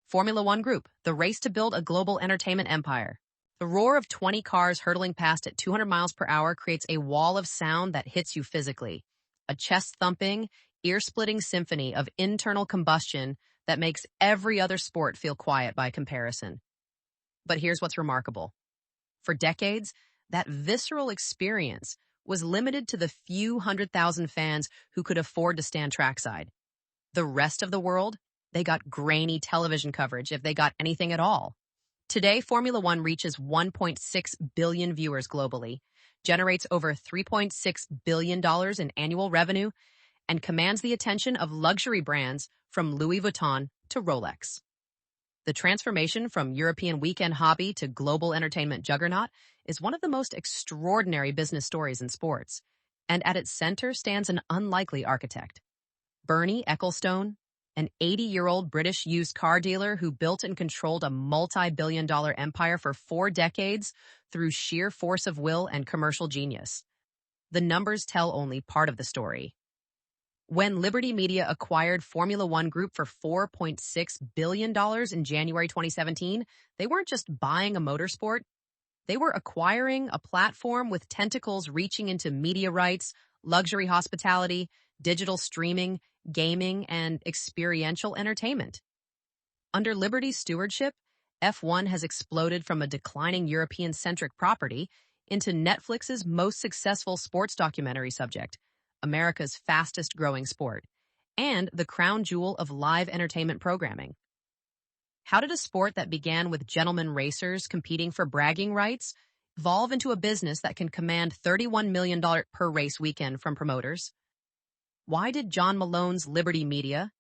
Formula One Group, the race to build a global entertainment empire. The roar of 20 cars hurtling past at 200 miles per hour creates a wall of sound that hits you physically. A chest-thumping, ear-splitting symphony of internal combustion that makes every other sport feel quiet by comparison. But here's what's remarkable. For decades, that visceral experience was limited to the few 100,000 fans who could afford to stand trackside. The rest of the world, they got grainy television coverage if they got anything at all. Today, Formula One reaches 1.6 billion viewers globally, generates over $3.6 billion in annual revenue, and commands the attention of luxury brands from Louis Vuitton to Rolex. The transformation from European weekend hobby to global entertainment juggernaut is one of the most extraordinary business stories in sports, and at its center stands an unlikely architect. Bernie Ecclestone, an 80-year-old British used car dealer who built and controlled a multi-billion-dollar empire for 4 decades through sheer force of will and commercial genius. The numbers tell only part of the story. When Liberty Media acquired Formula One Group for $4.6 billion in January 2017, they weren't just buying a motorsport. They were acquiring a platform with tentacles reaching into media rights, luxury hospitality, digital streaming, gaming, and experiential entertainment. Under Liberty's stewardship, F1 has exploded from a declining European-centric property into Netflix's most successful sports documentary subject, America's fastest-growing sport, and the crown jewel of live entertainment programming. How did a sport that began with gentlemen racers competing for bragging rights evolve into a business that can command $31 million per race weekend from promoters? Why did John Malone's Liberty Media,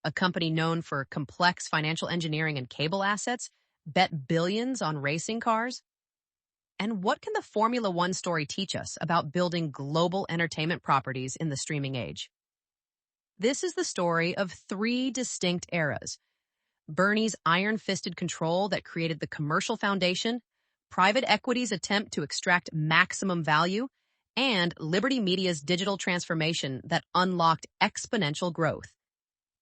a company known for complex financial engineering and cable assets, bet billions on racing cars? And what can the Formula One story teach us about building global entertainment properties in the streaming age? This is the story of 3 distinct eras. Bernie's iron-fisted control that created the commercial foundation, private equity's attempt to extract maximum value, and Liberty Media's digital transformation that unlocked exponential growth.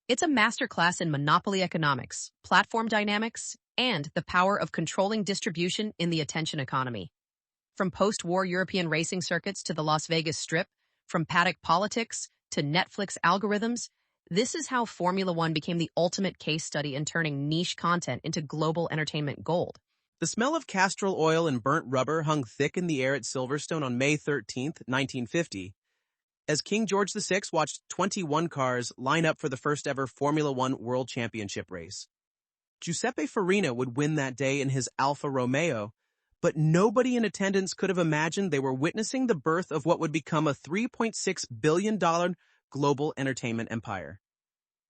It's a masterclass in monopoly economics, platform dynamics, and the power of controlling distribution in the attention economy. From post-war European racing circuits to the Las Vegas Strip, from paddock politics to Netflix algorithms, this is how Formula One became the ultimate case study in turning niche content into global entertainment gold. The smell of castor oil and burnt rubber hung thick in the air at Silverstone on May 13, 1950, as King George VI watched 21 cars line up for the first-ever Formula One World Championship race. Giuseppe Farina would win that day in his Alfa Romeo, but nobody in attendance could have imagined they were witnessing the birth of what would become a $3.6 billion global entertainment empire.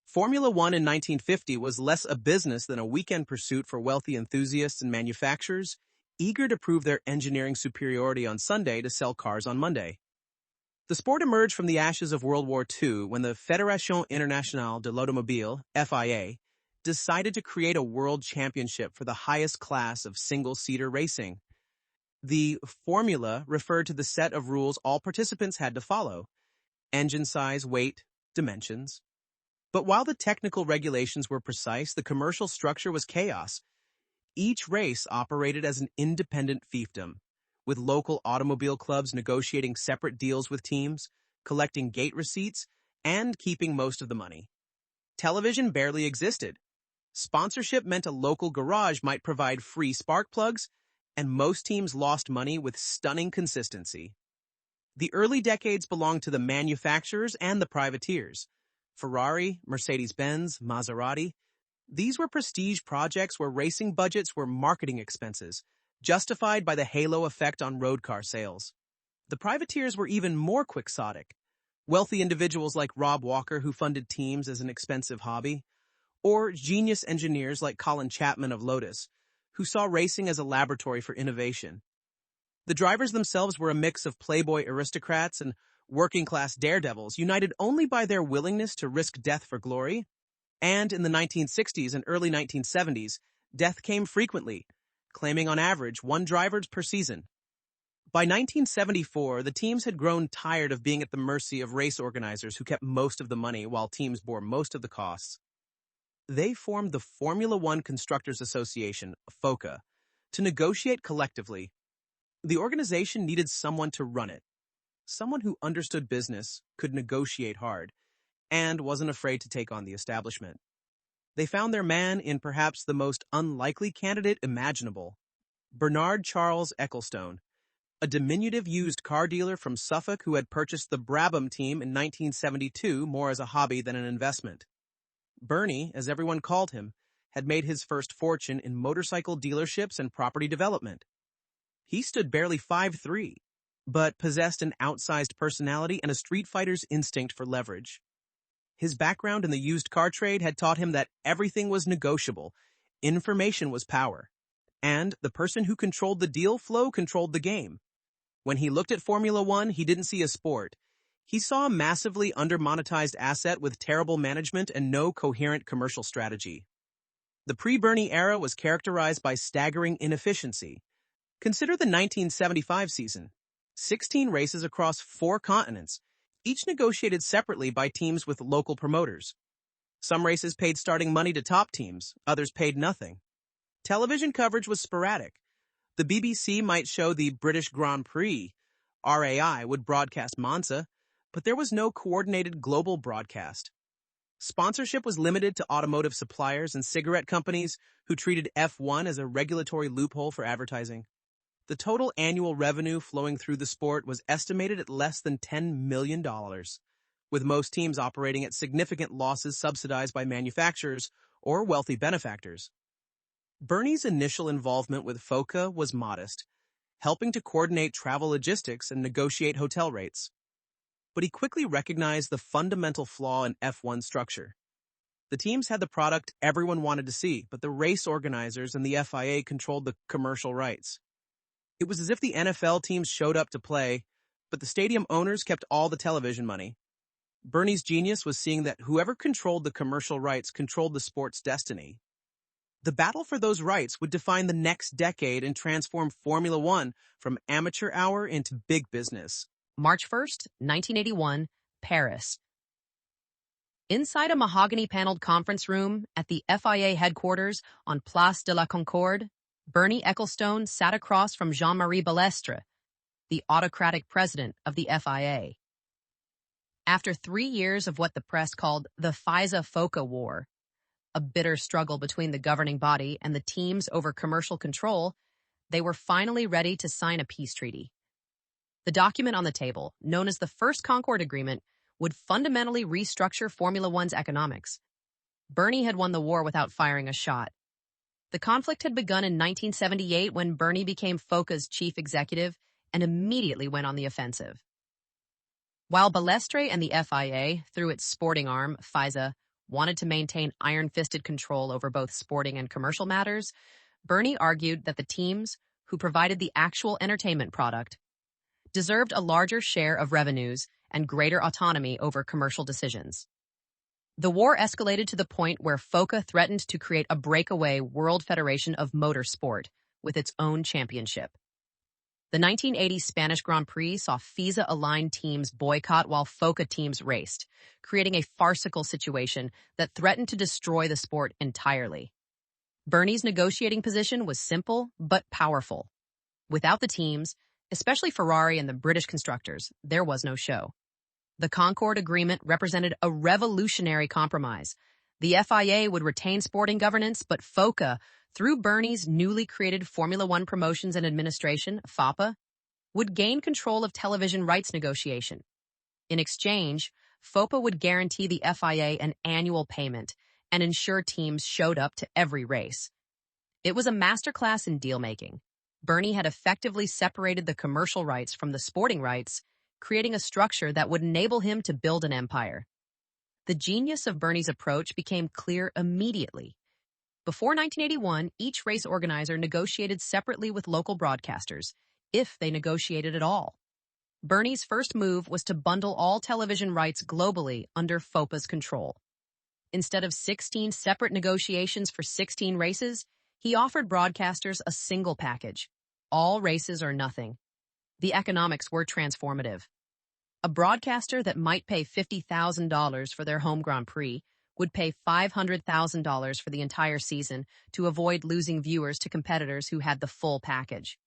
Formula One in 1950 was less a business than a weekend pursuit for wealthy enthusiasts and manufacturers, eager to prove their engineering superiority on Sunday to sell cars on Monday. The sport emerged from the ashes of World War II when the Fédération Internationale de l'Automobile, FIA, decided to create a world championship for the highest class of single-seater racing. The formula referred to the set of rules all participants had to follow: engine size, weight, dimensions. But while the technical regulations were precise, the commercial structure was chaos. Each race operated as an independent fiefdom, with local automobile clubs negotiating separate deals with teams, collecting gate receipts, and keeping most of the money. Television barely existed. Sponsorship meant a local garage might provide free spark plugs, and most teams lost money with stunning consistency. The early decades belonged to the manufacturers and the privateers. Ferrari, Mercedes-Benz, Maserati. These were prestige projects where racing budgets were marketing expenses, justified by the halo effect on road car sales. The privateers were even more quixotic. Wealthy individuals like Rob Walker, who funded teams as an expensive hobby, or genius engineers like Colin Chapman of Lotus, who saw racing as a laboratory for innovation. The drivers themselves were a mix of playboy aristocrats and working-class daredevils, united only by their willingness to risk death for glory. And in the 1960s and early 1970s, death came frequently, claiming on average 1 driver per season. By 1974, the teams had grown tired of being at the mercy of race organizers who kept most of the money while teams bore most of the costs. They formed the Formula One Constructors Association, FOCA, to negotiate collectively. The organization needed someone to run it, someone who understood business, could negotiate hard, and wasn't afraid to take on the establishment. They found their man in perhaps the most unlikely candidate imaginable, Bernard Charles Ecclestone, a diminutive used car dealer from Suffolk who had purchased the Brabham team in 1972 more as a hobby than an investment. Bernie, as everyone called him, had made his first fortune in motorcycle dealerships and property development. He stood barely 5'3", but possessed an outsized personality and a street fighter's instinct for leverage. His background in the used car trade had taught him that everything was negotiable, information was power, and the person who controlled the deal flow controlled the game. When he looked at Formula One, he didn't see a sport. He saw a massively under-monetized asset with terrible management and no coherent commercial strategy. The pre-Bernie era was characterized by staggering inefficiency. Consider the 1975 season. 16 races across 4 continents, each negotiated separately by teams with local promoters. Some races paid starting money to top teams, others paid nothing. Television coverage was sporadic. The BBC might show the British Grand Prix. RAI would broadcast Monza, but there was no coordinated global broadcast. Sponsorship was limited to automotive suppliers and cigarette companies who treated F1 as a regulatory loophole for advertising. The total annual revenue flowing through the sport was estimated at less than $10 million, with most teams operating at significant losses subsidized by manufacturers or wealthy benefactors. Bernie's initial involvement with FOCA was modest, helping to coordinate travel logistics and negotiate hotel rates. But he quickly recognized the fundamental flaw in F1 structure. The teams had the product everyone wanted to see, but the race organizers and the FIA controlled the commercial rights. It was as if the NFL teams showed up to play, but the stadium owners kept all the television money. Bernie's genius was seeing that whoever controlled the commercial rights controlled the sport's destiny. The battle for those rights would define the next decade and transform Formula One from amateur hour into big business. March 1st, 1981, Paris. Inside a mahogany-paneled conference room at the FIA headquarters on Place de la Concorde, Bernie Ecclestone sat across from Jean-Marie Balestre, the autocratic president of the FIA. After 3 years of what the press called the FISA-FOCA war, a bitter struggle between the governing body and the teams over commercial control, they were finally ready to sign a peace treaty. The document on the table, known as the First Concord Agreement, would fundamentally restructure Formula One's economics. Bernie had won the war without firing a shot. The conflict had begun in 1978 when Bernie became FOCA's chief executive and immediately went on the offensive. While Balestre and the FIA, through its sporting arm, FISA, wanted to maintain iron-fisted control over both sporting and commercial matters, Bernie argued that the teams, who provided the actual entertainment product, deserved a larger share of revenues and greater autonomy over commercial decisions. The war escalated to the point where FOCA threatened to create a breakaway World Federation of Motorsport with its own championship. The 1980 Spanish Grand Prix saw FISA-aligned teams boycott while FOCA teams raced, creating a farcical situation that threatened to destroy the sport entirely. Bernie's negotiating position was simple but powerful. Without the teams, especially Ferrari and the British constructors, there was no show. The Concord Agreement represented a revolutionary compromise. The FIA would retain sporting governance, but FOCA, through Bernie's newly created Formula One Promotions and Administration, FOPA, would gain control of television rights negotiation. In exchange, FOPA would guarantee the FIA an annual payment and ensure teams showed up to every race. It was a masterclass in deal-making. Bernie had effectively separated the commercial rights from the sporting rights, creating a structure that would enable him to build an empire. The genius of Bernie's approach became clear immediately. Before 1981, each race organizer negotiated separately with local broadcasters, if they negotiated at all. Bernie's first move was to bundle all television rights globally under FOPA's control. Instead of 16 separate negotiations for 16 races, he offered broadcasters a single package. All races or nothing. The economics were transformative. A broadcaster that might pay $50,000 for their home Grand Prix would pay $500,000 for the entire season to avoid losing viewers to competitors who had the full package.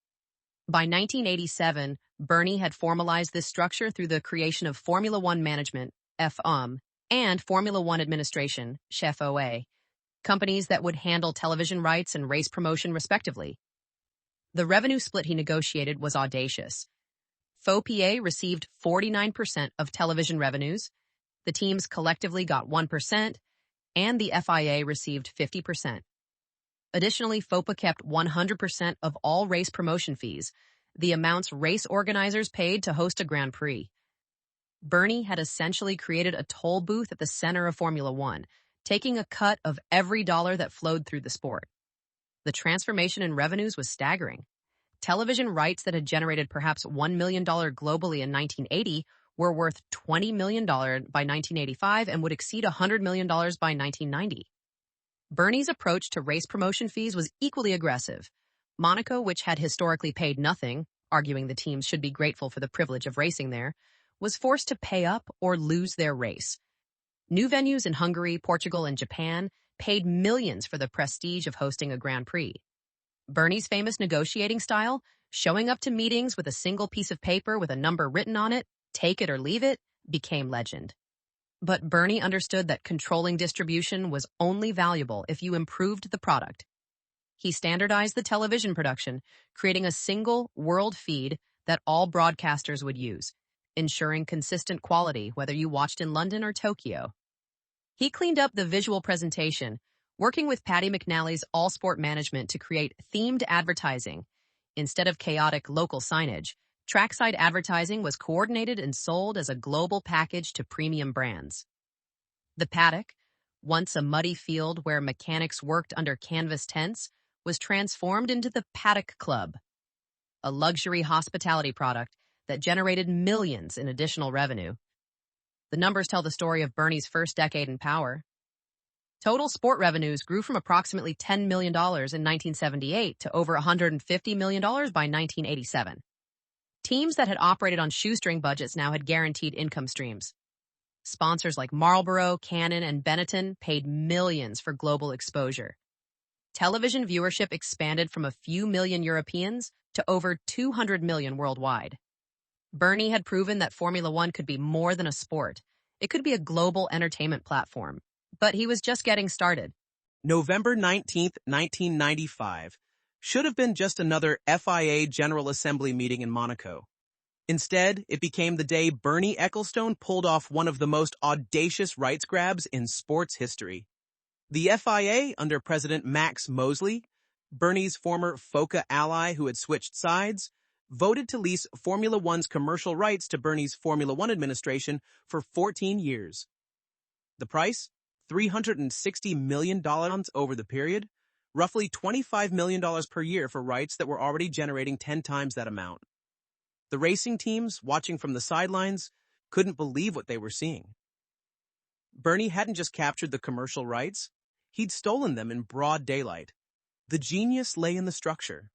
By 1987, Bernie had formalized this structure through the creation of Formula One Management, FWONK, and Formula One Administration, FWONK, companies that would handle television rights and race promotion respectively. The revenue split he negotiated was audacious. FWONK received 49% of television revenues, the teams collectively got 1%, and the FIA received 50%. Additionally, FWONK kept 100% of all race promotion fees, the amounts race organizers paid to host a Grand Prix. Bernie had essentially created a toll booth at the center of Formula One, taking a cut of every dollar that flowed through the sport. The transformation in revenues was staggering. Television rights that had generated perhaps $1 million globally in 1980 were worth $20 million by 1985 and would exceed $100 million by 1990. Bernie's approach to race promotion fees was equally aggressive. Monaco, which had historically paid nothing, arguing the teams should be grateful for the privilege of racing there, was forced to pay up or lose their race. New venues in Hungary, Portugal, and Japan paid millions for the prestige of hosting a Grand Prix. Bernie's famous negotiating style, showing up to meetings with a single piece of paper with a number written on it, take it or leave it, became legend. But Bernie understood that controlling distribution was only valuable if you improved the product. He standardized the television production, creating a single world feed that all broadcasters would use, ensuring consistent quality whether you watched in London or Tokyo. He cleaned up the visual presentation, working with Paddy McNally's All Sport Management to create themed advertising. Instead of chaotic local signage, trackside advertising was coordinated and sold as a global package to premium brands. The paddock, once a muddy field where mechanics worked under canvas tents, was transformed into the Paddock Club, a luxury hospitality product that generated millions in additional revenue. The numbers tell the story of Bernie's first decade in power. Total sport revenues grew from approximately $10 million in 1978 to over $150 million by 1987. Teams that had operated on shoestring budgets now had guaranteed income streams. Sponsors like Marlboro, Canon, and Benetton paid millions for global exposure. Television viewership expanded from a few million Europeans to over 200 million worldwide. Bernie had proven that Formula One could be more than a sport. It could be a global entertainment platform. But he was just getting started. November 19, 1995, should have been just another FIA General Assembly meeting in Monaco. Instead, it became the day Bernie Ecclestone pulled off one of the most audacious rights grabs in sports history. The FIA, under President Max Mosley, Bernie's former FOCA ally who had switched sides, voted to lease Formula One's commercial rights to Bernie's Formula One administration for 14 years. The price? $360 million over the period, roughly $25 million per year for rights that were already generating 10 times that amount. The racing teams, watching from the sidelines, couldn't believe what they were seeing. Bernie hadn't just captured the commercial rights, he'd stolen them in broad daylight. The genius lay in the structure.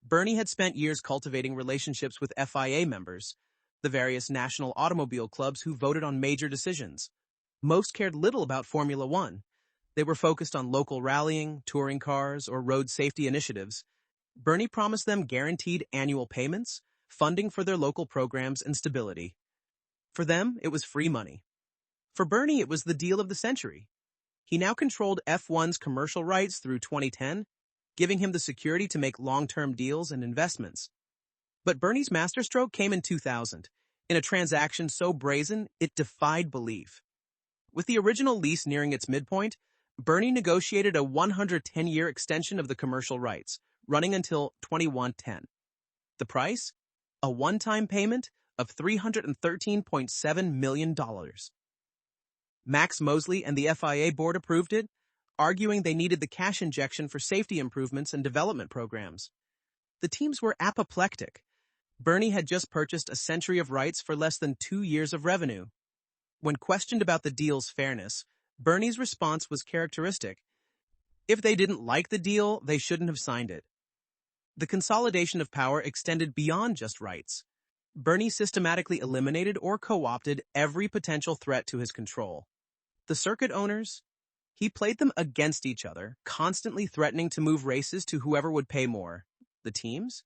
Bernie had spent years cultivating relationships with FIA members, the various national automobile clubs who voted on major decisions. Most cared little about Formula One. They were focused on local rallying, touring cars, or road safety initiatives. Bernie promised them guaranteed annual payments, funding for their local programs, and stability. For them, it was free money. For Bernie, it was the deal of the century. He now controlled F1's commercial rights through 2010, giving him the security to make long-term deals and investments. But Bernie's masterstroke came in 2000, in a transaction so brazen it defied belief. With the original lease nearing its midpoint, Bernie negotiated a 110-year extension of the commercial rights, running until 2110. The price? A one-time payment of $313.7 million. Max Mosley and the FIA board approved it, arguing they needed the cash injection for safety improvements and development programs. The teams were apoplectic. Bernie had just purchased a century of rights for less than 2 years of revenue. When questioned about the deal's fairness, Bernie's response was characteristic. If they didn't like the deal, they shouldn't have signed it. The consolidation of power extended beyond just rights. Bernie systematically eliminated or co-opted every potential threat to his control. The circuit owners, he played them against each other, constantly threatening to move races to whoever would pay more. The teams?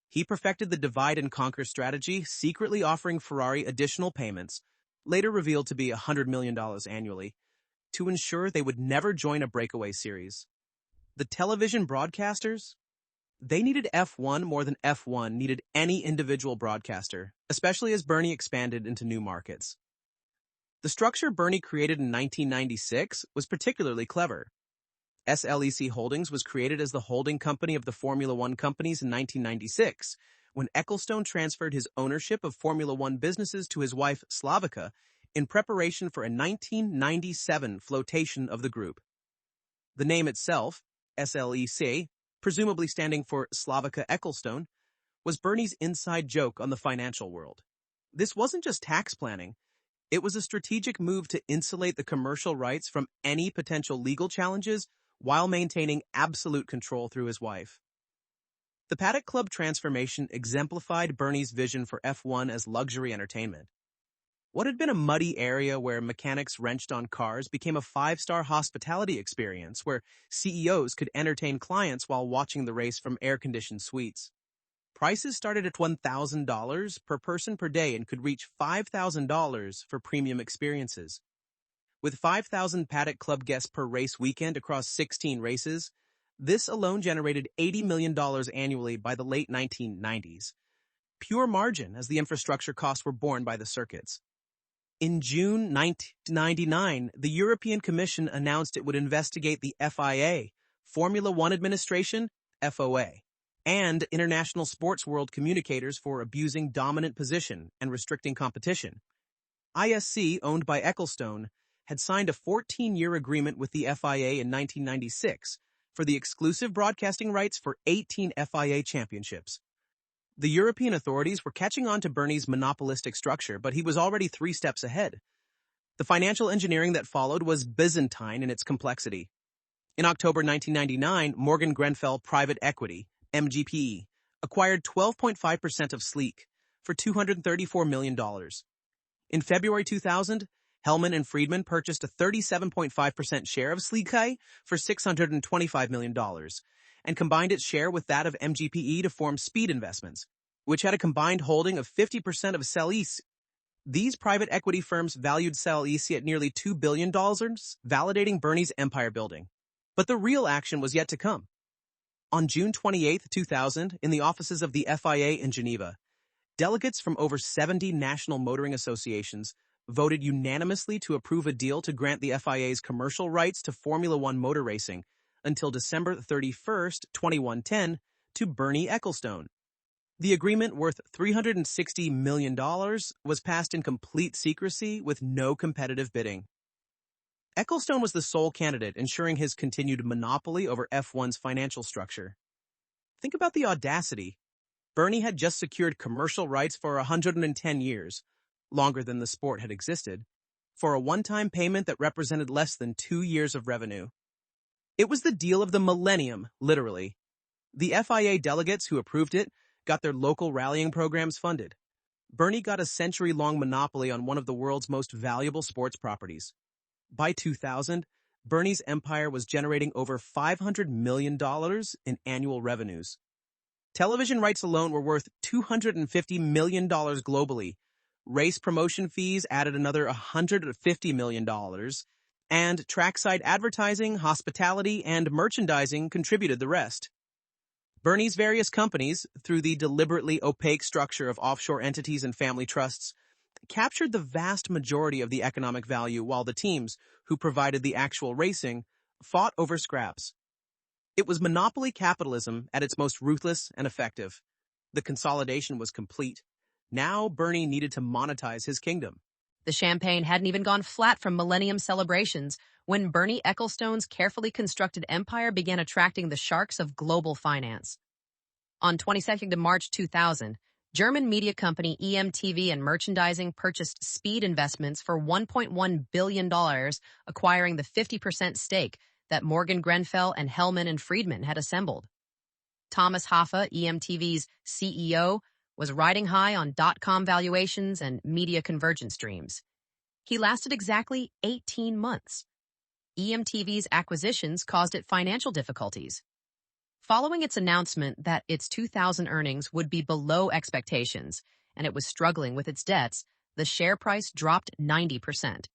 He perfected the divide and conquer strategy, secretly offering Ferrari additional payments, later revealed to be $100 million annually, to ensure they would never join a breakaway series. The television broadcasters? They needed F1 more than F1 needed any individual broadcaster, especially as Bernie expanded into new markets. The structure Bernie created in 1996 was particularly clever. SLEC Holdings was created as the holding company of the Formula One companies in 1996, when Ecclestone transferred his ownership of Formula One businesses to his wife, Slavica, in preparation for a 1997 flotation of the group. The name itself, SLEC, presumably standing for Slavica Ecclestone, was Bernie's inside joke on the financial world. This wasn't just tax planning. It was a strategic move to insulate the commercial rights from any potential legal challenges while maintaining absolute control through his wife. The Paddock Club transformation exemplified Bernie's vision for F1 as luxury entertainment. What had been a muddy area where mechanics wrenched on cars became a five-star hospitality experience where CEOs could entertain clients while watching the race from air-conditioned suites. Prices started at $1,000 per person per day and could reach $5,000 for premium experiences. With 5,000 Paddock Club guests per race weekend across 16 races, this alone generated $80 million annually by the late 1990s. Pure margin, as the infrastructure costs were borne by the circuits. In June 1999, the European Commission announced it would investigate the FIA, Formula One Administration, FOA, and International Sports World Communicators for abusing dominant position and restricting competition. ISC, owned by Ecclestone, had signed a 14-year agreement with the FIA in 1996 for the exclusive broadcasting rights for 18 FIA championships. The European authorities were catching on to Bernie's monopolistic structure, but he was already 3 steps ahead. The financial engineering that followed was Byzantine in its complexity. In October 1999, Morgan Grenfell Private Equity, MGPE, acquired 12.5% of Sleek for $234 million. In February 2000, Hellman and Friedman purchased a 37.5% share of Sleek for $625 million, and combined its share with that of MGPE to form Speed Investments, which had a combined holding of 50% of SLEC. These private equity firms valued SLEC at nearly $2 billion, validating Bernie's empire building. But the real action was yet to come. On June 28, 2000, in the offices of the FIA in Geneva, delegates from over 70 national motoring associations voted unanimously to approve a deal to grant the FIA's commercial rights to Formula One motor racing until December 31, 2110, to Bernie Ecclestone. The agreement, worth $360 million, was passed in complete secrecy with no competitive bidding. Ecclestone was the sole candidate, ensuring his continued monopoly over F1's financial structure. Think about the audacity. Bernie had just secured commercial rights for 110 years, longer than the sport had existed, for a one-time payment that represented less than 2 years of revenue. It was the deal of the millennium, literally. The FIA delegates who approved it got their local rallying programs funded. Bernie got a century-long monopoly on one of the world's most valuable sports properties. By 2000, Bernie's empire was generating over $500 million in annual revenues. Television rights alone were worth $250 million globally. Race promotion fees added another $150 million, and trackside advertising, hospitality, and merchandising contributed the rest. Bernie's various companies, through the deliberately opaque structure of offshore entities and family trusts, captured the vast majority of the economic value, while the teams, who provided the actual racing, fought over scraps. It was monopoly capitalism at its most ruthless and effective. The consolidation was complete. Now Bernie needed to monetize his kingdom. The champagne hadn't even gone flat from millennium celebrations when Bernie Ecclestone's carefully constructed empire began attracting the sharks of global finance. On 22nd of March 2000, German media company EMTV and Merchandising purchased Speed Investments for $1.1 billion, acquiring the 50% stake that Morgan Grenfell and Hellman and Friedman had assembled. Thomas Hoffa, EMTV's CEO, was riding high on dot-com valuations and media convergence dreams. He lasted exactly 18 months. EMTV's acquisitions caused it financial difficulties. Following its announcement that its 2000 earnings would be below expectations and it was struggling with its debts, the share price dropped 90%.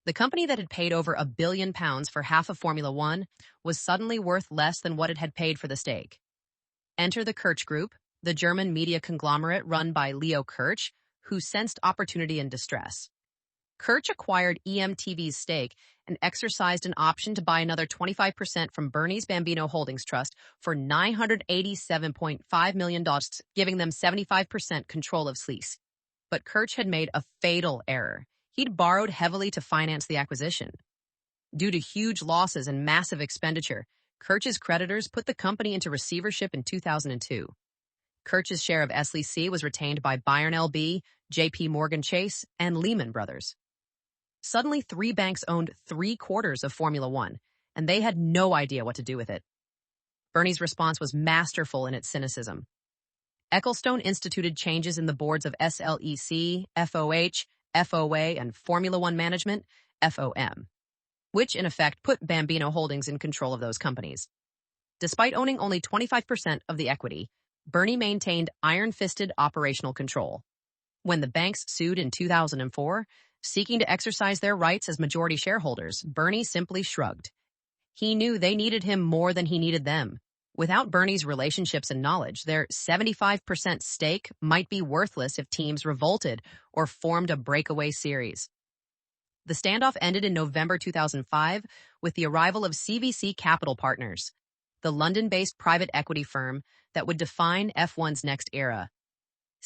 The company that had paid over £1 billion for half of Formula One was suddenly worth less than what it had paid for the stake. Enter the Kirch Group, the German media conglomerate run by Leo Kirch, who sensed opportunity in distress. Kirch acquired EMTV's stake and exercised an option to buy another 25% from Bernie's Bambino Holdings Trust for $987.5 million, giving them 75% control of Sleece. But Kirch had made a fatal error. He'd borrowed heavily to finance the acquisition. Due to huge losses and massive expenditure, Kirch's creditors put the company into receivership in 2002. Kirch's share of SLC was retained by Bayern LB, JP Morgan Chase, and Lehman Brothers. Suddenly, 3 banks owned 3/4 of Formula One, and they had no idea what to do with it. Bernie's response was masterful in its cynicism. Ecclestone instituted changes in the boards of SLEC, FOH, FOA, and Formula One Management, FOM, which in effect put Bambino Holdings in control of those companies. Despite owning only 25% of the equity, Bernie maintained iron-fisted operational control. When the banks sued in 2004, seeking to exercise their rights as majority shareholders, Bernie simply shrugged. He knew they needed him more than he needed them. Without Bernie's relationships and knowledge, their 75% stake might be worthless if teams revolted or formed a breakaway series. The standoff ended in November 2005 with the arrival of CVC Capital Partners, the London-based private equity firm that would define F1's next era.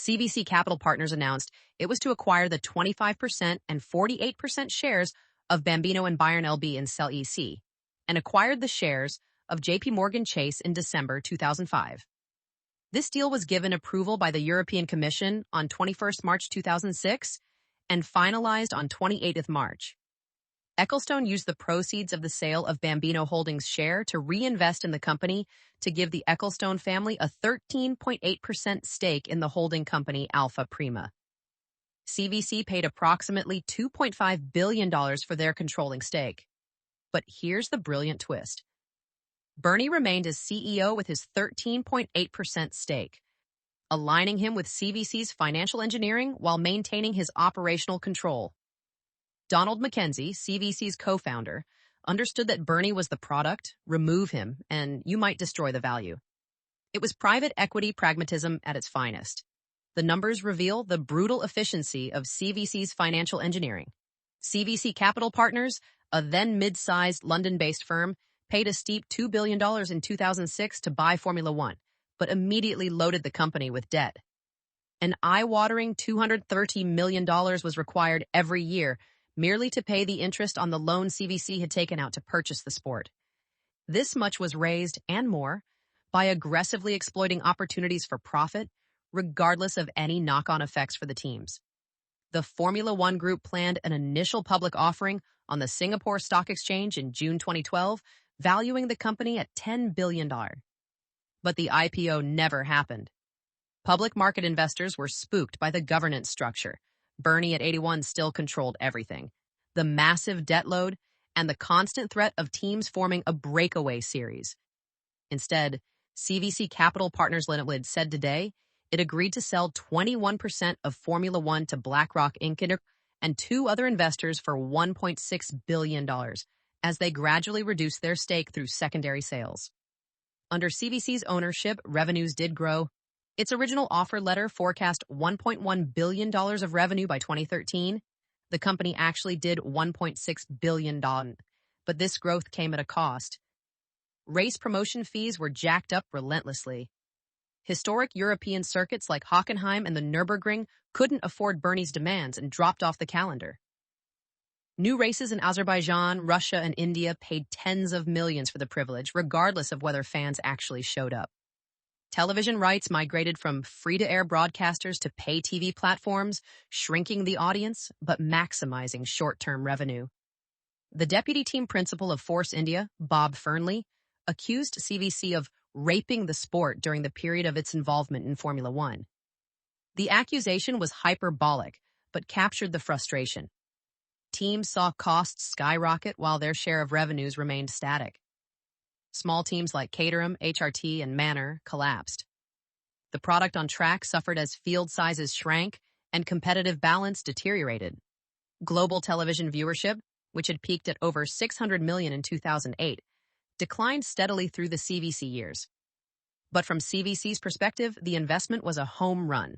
CVC Capital Partners announced it was to acquire the 25% and 48% shares of Bambino and Bayern LB in SLEC, and acquired the shares of JP Morgan Chase in December 2005. This deal was given approval by the European Commission on 21st March 2006 and finalized on 28th March. Ecclestone used the proceeds of the sale of Bambino Holdings' share to reinvest in the company to give the Ecclestone family a 13.8% stake in the holding company Alpha Prima. CVC paid approximately $2.5 billion for their controlling stake. But here's the brilliant twist. Bernie remained as CEO with his 13.8% stake, aligning him with CVC's financial engineering while maintaining his operational control. Donald McKenzie, CVC's co-founder, understood that Bernie was the product, remove him, and you might destroy the value. It was private equity pragmatism at its finest. The numbers reveal the brutal efficiency of CVC's financial engineering. CVC Capital Partners, a then mid-sized London-based firm, paid a steep $2 billion in 2006 to buy Formula One, but immediately loaded the company with debt. An eye-watering $230 million was required every year merely to pay the interest on the loan CVC had taken out to purchase the sport. This much was raised, and more, by aggressively exploiting opportunities for profit, regardless of any knock-on effects for the teams. The Formula One Group planned an initial public offering on the Singapore Stock Exchange in June 2012, valuing the company at $10 billion. But the IPO never happened. Public market investors were spooked by the governance structure. Bernie at 81 still controlled everything. The massive debt load and the constant threat of teams forming a breakaway series. Instead, CVC Capital Partners Limited said today it agreed to sell 21% of Formula One to BlackRock Inc. and 2 other investors for $1.6 billion as they gradually reduced their stake through secondary sales. Under CVC's ownership, revenues did grow. Its original offer letter forecast $1.1 billion of revenue by 2013. The company actually did $1.6 billion, but this growth came at a cost. Race promotion fees were jacked up relentlessly. Historic European circuits like Hockenheim and the Nürburgring couldn't afford Bernie's demands and dropped off the calendar. New races in Azerbaijan, Russia, and India paid tens of millions for the privilege, regardless of whether fans actually showed up. Television rights migrated from free-to-air broadcasters to pay TV platforms, shrinking the audience, but maximizing short-term revenue. The deputy team principal of Force India, Bob Fernley, accused CVC of raping the sport during the period of its involvement in Formula One. The accusation was hyperbolic, but captured the frustration. Teams saw costs skyrocket while their share of revenues remained static. Small teams like Caterham, HRT, and Manor collapsed. The product on track suffered as field sizes shrank and competitive balance deteriorated. Global television viewership, which had peaked at over 600 million in 2008, declined steadily through the CVC years. But from CVC's perspective, the investment was a home run.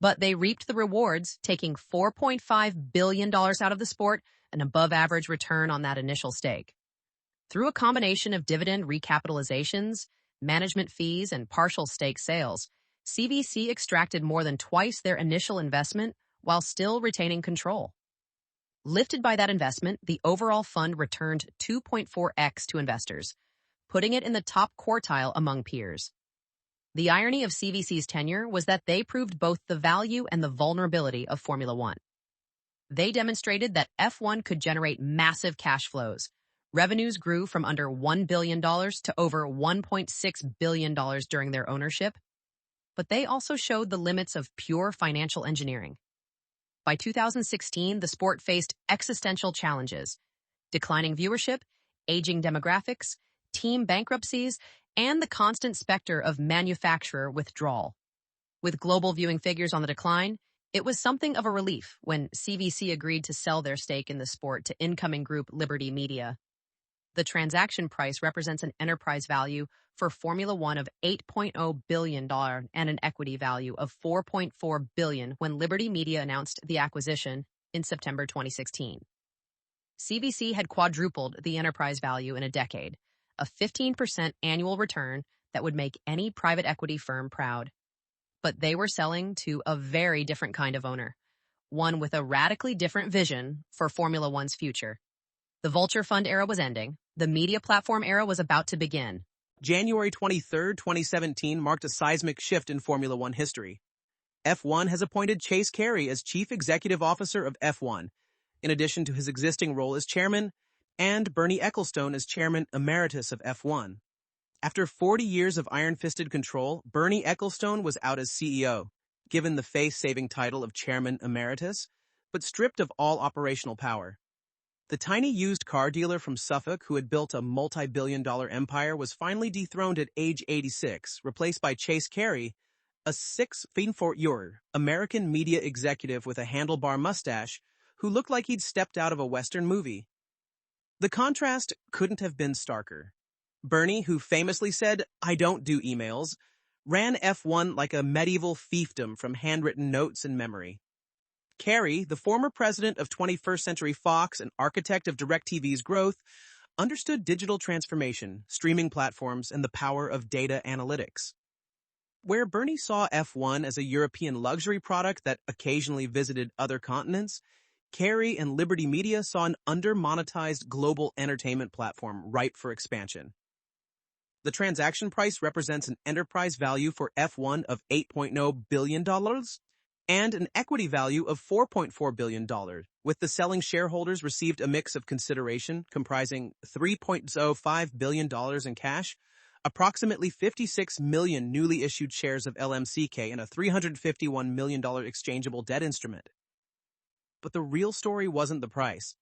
But they reaped the rewards, taking $4.5 billion out of the sport, an above-average return on that initial stake. Through a combination of dividend recapitalizations, management fees, and partial stake sales, CVC extracted more than twice their initial investment while still retaining control. Lifted by that investment, the overall fund returned 2.4x to investors, putting it in the top quartile among peers. The irony of CVC's tenure was that they proved both the value and the vulnerability of Formula One. They demonstrated that F1 could generate massive cash flows. Revenues grew from under $1 billion to over $1.6 billion during their ownership, but they also showed the limits of pure financial engineering. By 2016, the sport faced existential challenges: declining viewership, aging demographics, team bankruptcies, and the constant specter of manufacturer withdrawal. With global viewing figures on the decline, it was something of a relief when CVC agreed to sell their stake in the sport to incoming group Liberty Media. The transaction price represents an enterprise value for Formula One of $8.0 billion and an equity value of $4.4 billion when Liberty Media announced the acquisition in September 2016. CVC had quadrupled the enterprise value in a decade, a 15% annual return that would make any private equity firm proud. But they were selling to a very different kind of owner, one with a radically different vision for Formula One's future. The Vulture Fund era was ending. The media platform era was about to begin. January 23, 2017 marked a seismic shift in Formula One history. F1 has appointed Chase Carey as Chief Executive Officer of F1, in addition to his existing role as chairman, and Bernie Ecclestone as Chairman Emeritus of F1. After 40 years of iron-fisted control, Bernie Ecclestone was out as CEO, given the face-saving title of Chairman Emeritus, but stripped of all operational power. The tiny used car dealer from Suffolk who had built a multi-billion-dollar empire was finally dethroned at age 86, replaced by Chase Carey, a 6'4" American media executive with a handlebar mustache who looked like he'd stepped out of a Western movie. The contrast couldn't have been starker. Bernie, who famously said, "I don't do emails," ran F1 like a medieval fiefdom from handwritten notes and memory. Carey, the former president of 21st Century Fox and architect of DirecTV's growth, understood digital transformation, streaming platforms, and the power of data analytics. Where Bernie saw F1 as a European luxury product that occasionally visited other continents, Carey and Liberty Media saw an under-monetized global entertainment platform ripe for expansion. The transaction price represents an enterprise value for F1 of $8.0 billion and an equity value of $4.4 billion, with the selling shareholders received a mix of consideration comprising $3.05 billion in cash, approximately 56 million newly issued shares of LMCK, and a $351 million exchangeable debt instrument. But the real story wasn't the price.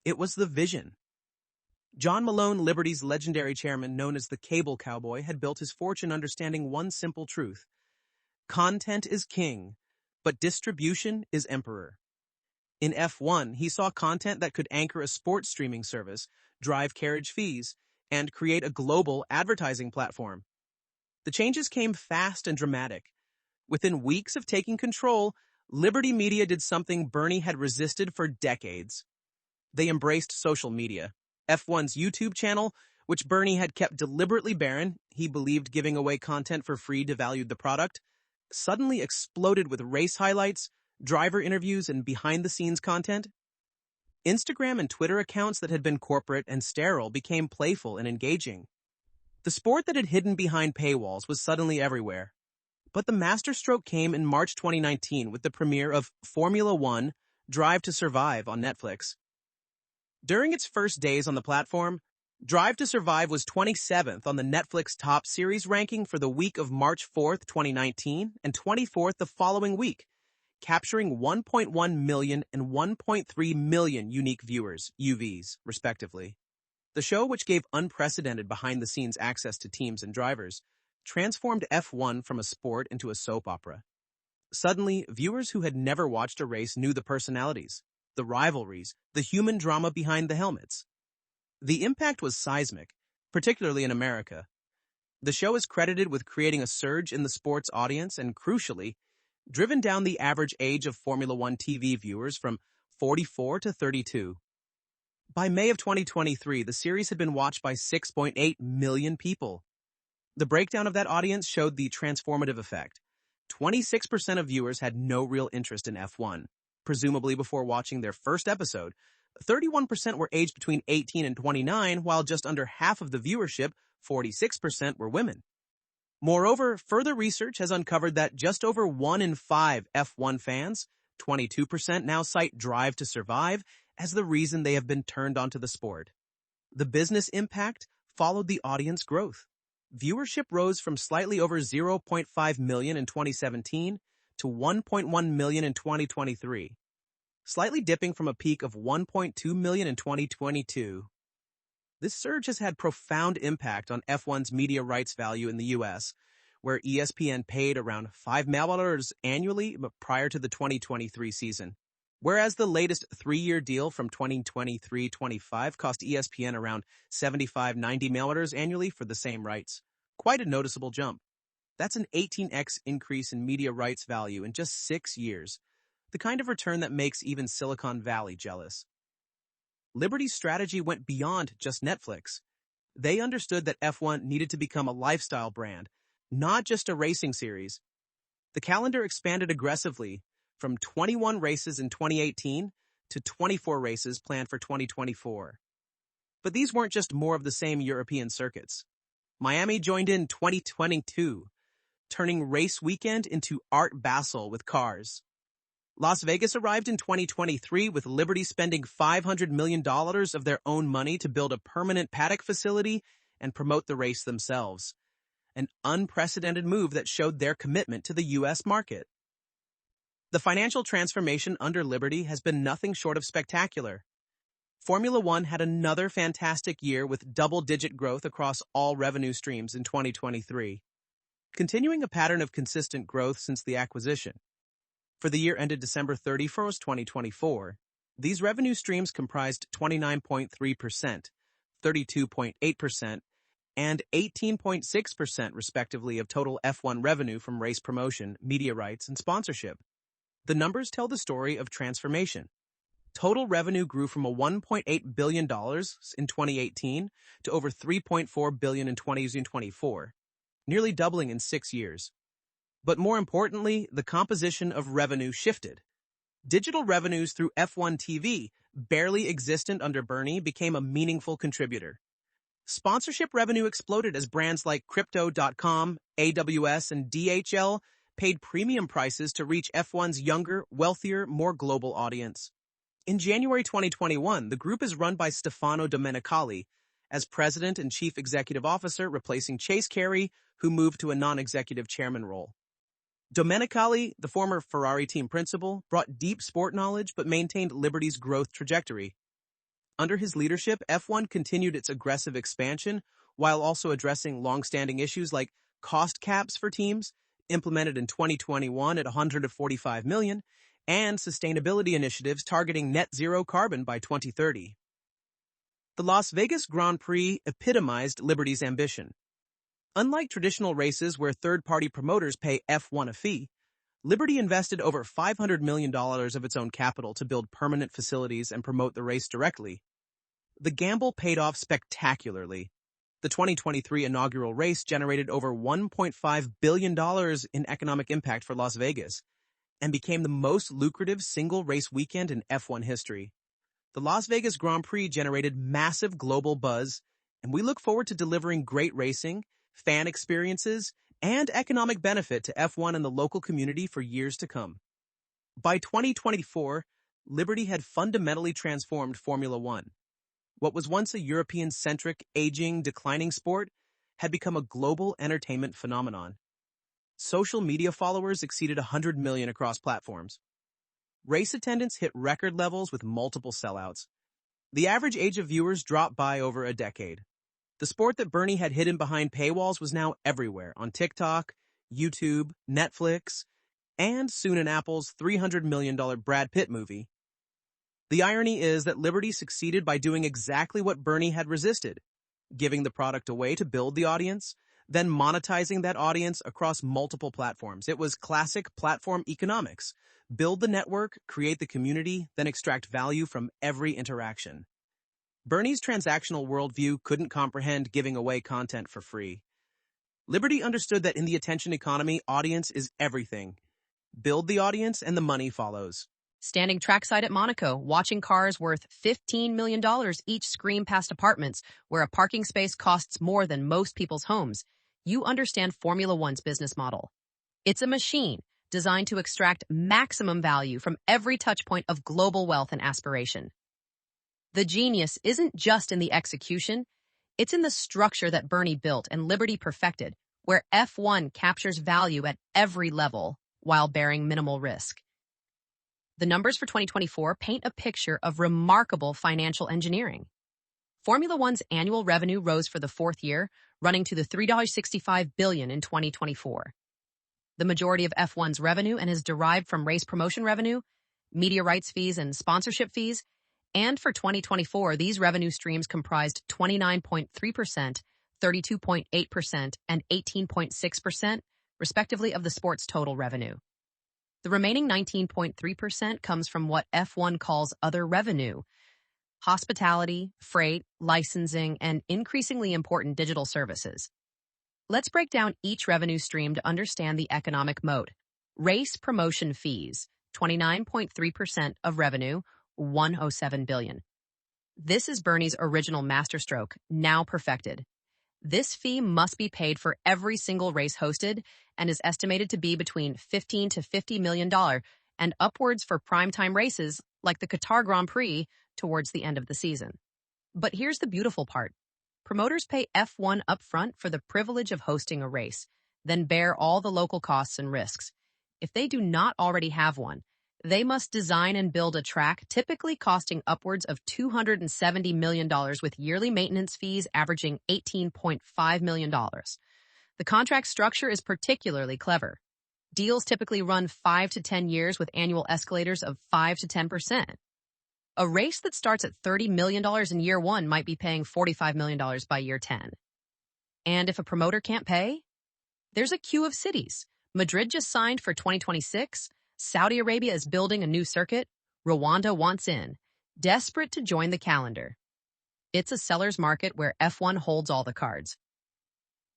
It was the vision. John Malone, Liberty's legendary chairman, known as the Cable Cowboy, had built his fortune understanding one simple truth: content is king, but distribution is emperor. In F1, he saw content that could anchor a sports streaming service, drive carriage fees, and create a global advertising platform. The changes came fast and dramatic. Within weeks of taking control, Liberty Media did something Bernie had resisted for decades. They embraced social media. F1's YouTube channel, which Bernie had kept deliberately barren, he believed giving away content for free devalued the product, suddenly exploded with race highlights, driver interviews, and behind-the-scenes content. Instagram and Twitter accounts that had been corporate and sterile became playful and engaging. The sport that had hidden behind paywalls was suddenly everywhere. But the masterstroke came in March 2019 with the premiere of Formula One: Drive to Survive on Netflix. During its first days on the platform, Drive to Survive was 27th on the Netflix top series ranking for the week of March 4th, 2019, and 24th the following week, capturing 1.1 million and 1.3 million unique viewers, UVs, respectively. The show, which gave unprecedented behind-the-scenes access to teams and drivers, transformed F1 from a sport into a soap opera. Suddenly, viewers who had never watched a race knew the personalities, the rivalries, the human drama behind the helmets. The impact was seismic, particularly in America. The show is credited with creating a surge in the sport's audience and, crucially, driven down the average age of Formula One TV viewers from 44 to 32. By May of 2023, the series had been watched by 6.8 million people. The breakdown of that audience showed the transformative effect. 26% of viewers had no real interest in F1, presumably before watching their first episode. 31% were aged between 18 and 29, while just under half of the viewership, 46%, were women. Moreover, further research has uncovered that just over 1 in 5 F1 fans, 22%, now cite Drive to Survive as the reason they have been turned onto the sport. The business impact followed the audience growth. Viewership rose from slightly over 0.5 million in 2017 to 1.1 million in 2023, slightly dipping from a peak of 1.2 million in 2022. This surge has had profound impact on F1's media rights value in the U.S., where ESPN paid around $5 million annually prior to the 2023 season, whereas the latest 3-year deal from 2023-25 cost ESPN around $75-90 million annually for the same rights. Quite a noticeable jump. That's an 18x increase in media rights value in just 6 years, the kind of return that makes even Silicon Valley jealous. Liberty's strategy went beyond just Netflix. They understood that F1 needed to become a lifestyle brand, not just a racing series. The calendar expanded aggressively from 21 races in 2018 to 24 races planned for 2024. But these weren't just more of the same European circuits. Miami joined in 2022, turning race weekend into Art Basel with cars. Las Vegas arrived in 2023 with Liberty spending $500 million of their own money to build a permanent paddock facility and promote the race themselves. An unprecedented move that showed their commitment to the U.S. market. The financial transformation under Liberty has been nothing short of spectacular. Formula One had another fantastic year with double-digit growth across all revenue streams in 2023, continuing a pattern of consistent growth since the acquisition. For the year ended December 31st, 2024, these revenue streams comprised 29.3%, 32.8%, and 18.6% respectively of total F1 revenue from race promotion, media rights, and sponsorship. The numbers tell the story of transformation. Total revenue grew from a $1.8 billion in 2018 to over $3.4 billion in 2024, nearly doubling in 6 years. But more importantly, the composition of revenue shifted. Digital revenues through F1 TV, barely existent under Bernie, became a meaningful contributor. Sponsorship revenue exploded as brands like Crypto.com, AWS, and DHL paid premium prices to reach F1's younger, wealthier, more global audience. In January 2021, the group is run by Stefano Domenicali as president and chief executive officer, replacing Chase Carey, who moved to a non-executive chairman role. Domenicali, the former Ferrari team principal, brought deep sport knowledge but maintained Liberty's growth trajectory. Under his leadership, F1 continued its aggressive expansion while also addressing long-standing issues like cost caps for teams, implemented in 2021 at $145 million, and sustainability initiatives targeting net zero carbon by 2030. The Las Vegas Grand Prix epitomized Liberty's ambition. Unlike traditional races where third-party promoters pay F1 a fee, Liberty invested over $500 million of its own capital to build permanent facilities and promote the race directly. The gamble paid off spectacularly. The 2023 inaugural race generated over $1.5 billion in economic impact for Las Vegas and became the most lucrative single-race weekend in F1 history. The Las Vegas Grand Prix generated massive global buzz, and we look forward to delivering great racing, fan experiences, and economic benefit to F1 and the local community for years to come. By 2024, Liberty had fundamentally transformed Formula One. What was once a European-centric, aging, declining sport had become a global entertainment phenomenon. Social media followers exceeded 100 million across platforms. race attendance hit record levels with multiple sellouts. The average age of viewers dropped by over a decade. The sport that Bernie had hidden behind paywalls was now everywhere on TikTok, YouTube, Netflix, and soon in Apple's $300 million Brad Pitt movie. The irony is that Liberty succeeded by doing exactly what Bernie had resisted, giving the product away to build the audience, then monetizing that audience across multiple platforms. It was classic platform economics. Build the network, create the community, then extract value from every interaction. Bernie's transactional worldview couldn't comprehend giving away content for free. Liberty understood that in the attention economy, audience is everything. Build the audience and the money follows. Standing trackside at Monaco, watching cars worth $15 million each scream past apartments where a parking space costs more than most people's homes, you understand Formula One's business model. It's a machine designed to extract maximum value from every touchpoint of global wealth and aspiration. The genius isn't just in the execution, it's in the structure that Bernie built and Liberty perfected, where F1 captures value at every level while bearing minimal risk. The numbers for 2024 paint a picture of remarkable financial engineering. Formula One's annual revenue rose for the fourth year, running to the $3.65 billion in 2024. The majority of F1's revenue is derived from race promotion revenue, media rights fees, and sponsorship fees, and for 2024, these revenue streams comprised 29.3%, 32.8%, and 18.6%, respectively, of the sport's total revenue. The remaining 19.3% comes from what F1 calls other revenue: hospitality, freight, licensing, and increasingly important digital services. Let's break down each revenue stream to understand the economic moat. Race promotion fees, 29.3% of revenue, $107 billion. This is Bernie's original masterstroke, now perfected. This fee must be paid for every single race hosted and is estimated to be between $15 to $50 million and upwards for primetime races like the Qatar Grand Prix towards the end of the season. But here's the beautiful part. Promoters pay F1 upfront for the privilege of hosting a race, then bear all the local costs and risks. If they do not already have one, they must design and build a track typically costing upwards of $270 million with yearly maintenance fees averaging $18.5 million. The contract structure is particularly clever. Deals typically run 5 to 10 years with annual escalators of 5 to 10%. A race that starts at $30 million in year one might be paying $45 million by year 10. And if a promoter can't pay, there's a queue of cities. Madrid just signed for 2026. Saudi Arabia is building a new circuit. Rwanda wants in, desperate to join the calendar. It's a seller's market where F1 holds all the cards.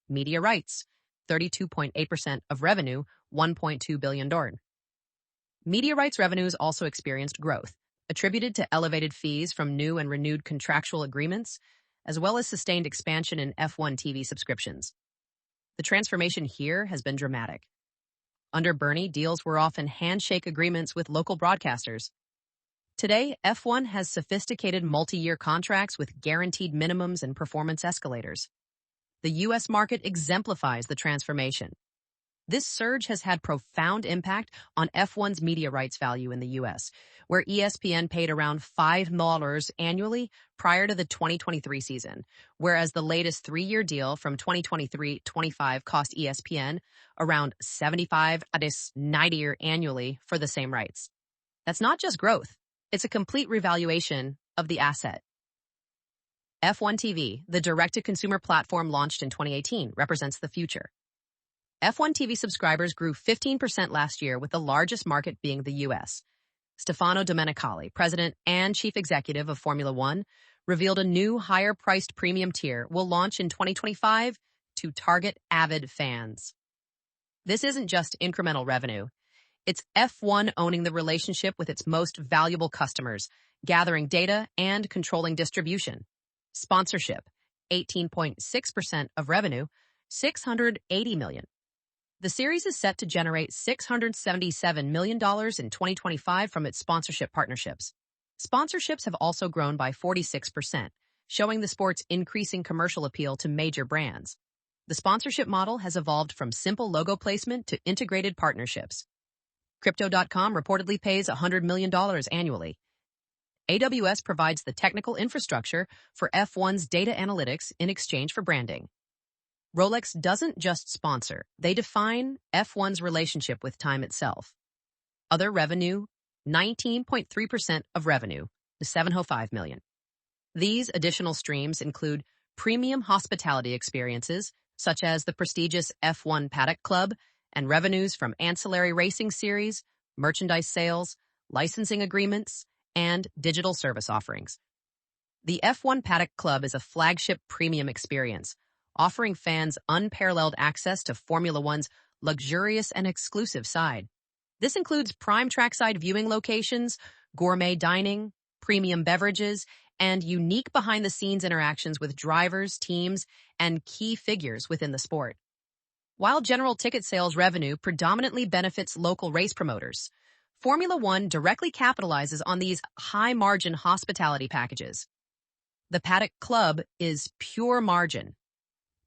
Media rights, 32.8% of revenue, $1.2 billion. Media rights revenues also experienced growth, attributed to elevated fees from new and renewed contractual agreements, as well as sustained expansion in F1 TV subscriptions. The transformation here has been dramatic. Under Bernie, deals were often handshake agreements with local broadcasters. Today, F1 has sophisticated multi-year contracts with guaranteed minimums and performance escalators. The U.S. market exemplifies the transformation. This surge has had profound impact on F1's media rights value in the U.S., where ESPN paid around $5 annually prior to the 2023 season, whereas the latest 3-year deal from 2023-25 cost ESPN around $75 annually for the same rights. That's not just growth. It's a complete revaluation of the asset. F1 TV, the direct-to-consumer platform launched in 2018, represents the future. F1 TV subscribers grew 15% last year, with the largest market being the U.S. Stefano Domenicali, president and chief executive of Formula One, revealed a new higher-priced premium tier will launch in 2025 to target avid fans. This isn't just incremental revenue. It's F1 owning the relationship with its most valuable customers, gathering data and controlling distribution. Sponsorship, 18.6% of revenue, $680 million. The series is set to generate $677 million in 2025 from its sponsorship partnerships. Sponsorships have also grown by 46%, showing the sport's increasing commercial appeal to major brands. The sponsorship model has evolved from simple logo placement to integrated partnerships. Crypto.com reportedly pays $100 million annually. AWS provides the technical infrastructure for F1's data analytics in exchange for branding. Rolex doesn't just sponsor, they define F1's relationship with time itself. Other revenue, 19.3% of revenue, to $705 million. These additional streams include premium hospitality experiences, such as the prestigious F1 Paddock Club, and revenues from ancillary racing series, merchandise sales, licensing agreements, and digital service offerings. The F1 Paddock Club is a flagship premium experience, offering fans unparalleled access to Formula One's luxurious and exclusive side. This includes prime trackside viewing locations, gourmet dining, premium beverages, and unique behind-the-scenes interactions with drivers, teams, and key figures within the sport. While general ticket sales revenue predominantly benefits local race promoters, Formula One directly capitalizes on these high-margin hospitality packages. The Paddock Club is pure margin.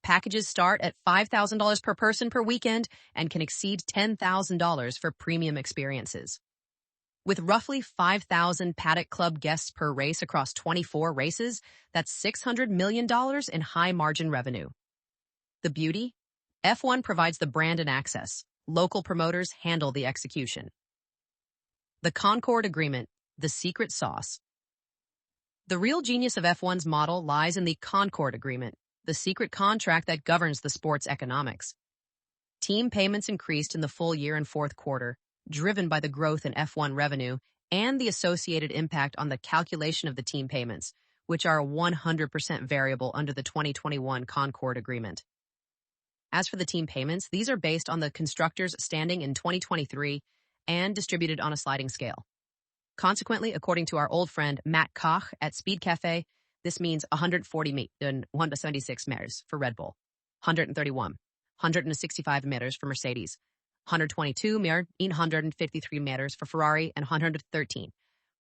Packages start at $5,000 per person per weekend and can exceed $10,000 for premium experiences. With roughly 5,000 Paddock Club guests per race across 24 races, that's $600 million in high-margin revenue. The beauty? F1 provides the brand and access. Local promoters handle the execution. The Concord Agreement, the secret sauce. The real genius of F1's model lies in the Concord Agreement, the secret contract that governs the sport's economics. Team payments increased in the full year and fourth quarter, driven by the growth in F1 revenue and the associated impact on the calculation of the team payments, which are 100% variable under the 2021 Concord Agreement. As for the team payments, these are based on the constructors standing in 2023 and distributed on a sliding scale. Consequently, according to our old friend Matt Koch at Speed Cafe, this means 140 meters and 176 meters for Red Bull, 131, 165 meters for Mercedes, 122 meters, 853 meters for Ferrari, and 113,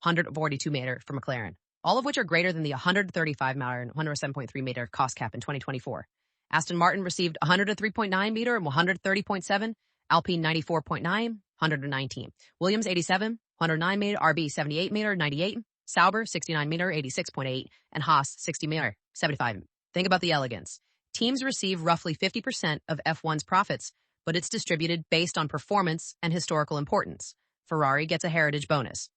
142 meters for McLaren, all of which are greater than the 135 meter and 107.3 meter cost cap in 2024. Aston Martin received 103.9 meter and 130.7, Alpine 94.9, 119, Williams 87, 109 meter, RB 78 meter, 98, Sauber 69 meter, 86.8, and Haas 60 meter, 75. Think about the elegance. Teams receive roughly 50% of F1's profits, but it's distributed based on performance and historical importance. Ferrari gets a heritage bonus.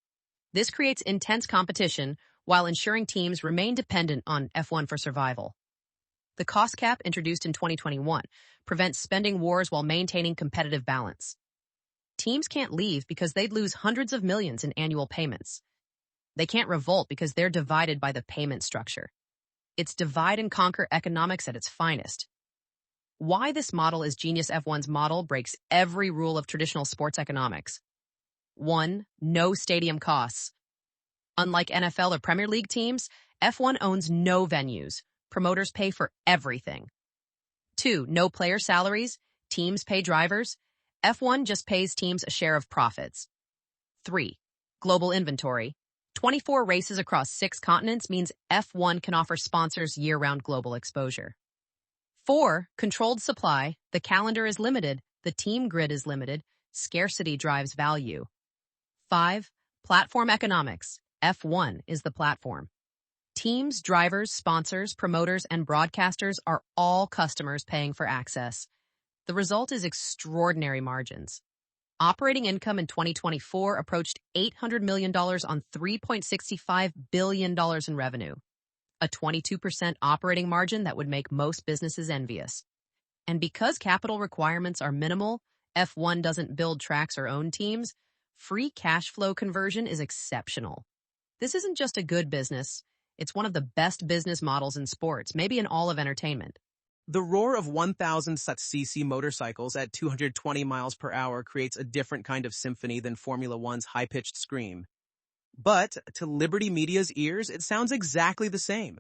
This creates intense competition while ensuring teams remain dependent on F1 for survival. The cost cap introduced in 2021 prevents spending wars while maintaining competitive balance. Teams can't leave because they'd lose hundreds of millions in annual payments. They can't revolt because they're divided by the payment structure. It's divide and conquer economics at its finest. Why this model is genius F1's model breaks every rule of traditional sports economics. 1. No stadium costs. Unlike NFL or Premier League teams, F1 owns no venues. Promoters pay for everything. 2. No player salaries. Teams pay drivers. F1 just pays teams a share of profits. 3. Global inventory. 24 races across 6 continents means F1 can offer sponsors year-round global exposure. 4. Controlled supply. The calendar is limited. The team grid is limited. Scarcity drives value. 5. Platform economics. F1 is the platform. Teams, drivers, sponsors, promoters, and broadcasters are all customers paying for access. The result is extraordinary margins. Operating income in 2024 approached $800 million on $3.65 billion in revenue, a 22% operating margin that would make most businesses envious. And because capital requirements are minimal, F1 doesn't build tracks or own teams, free cash flow conversion is exceptional. This isn't just a good business. It's one of the best business models in sports, maybe in all of entertainment. The roar of 1,000 cc motorcycles at 220 miles per hour creates a different kind of symphony than Formula One's high-pitched scream. But to Liberty Media's ears, it sounds exactly the same.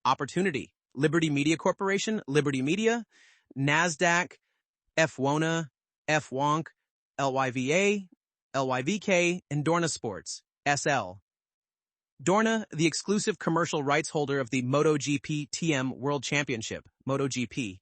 Opportunity, Liberty Media Corporation, Liberty Media, NASDAQ, FWONA, FWONK, LYVA, LYVK, and Dorna Sports, SL. Dorna, the exclusive commercial rights holder of the MotoGP TM World Championship, MotoGP,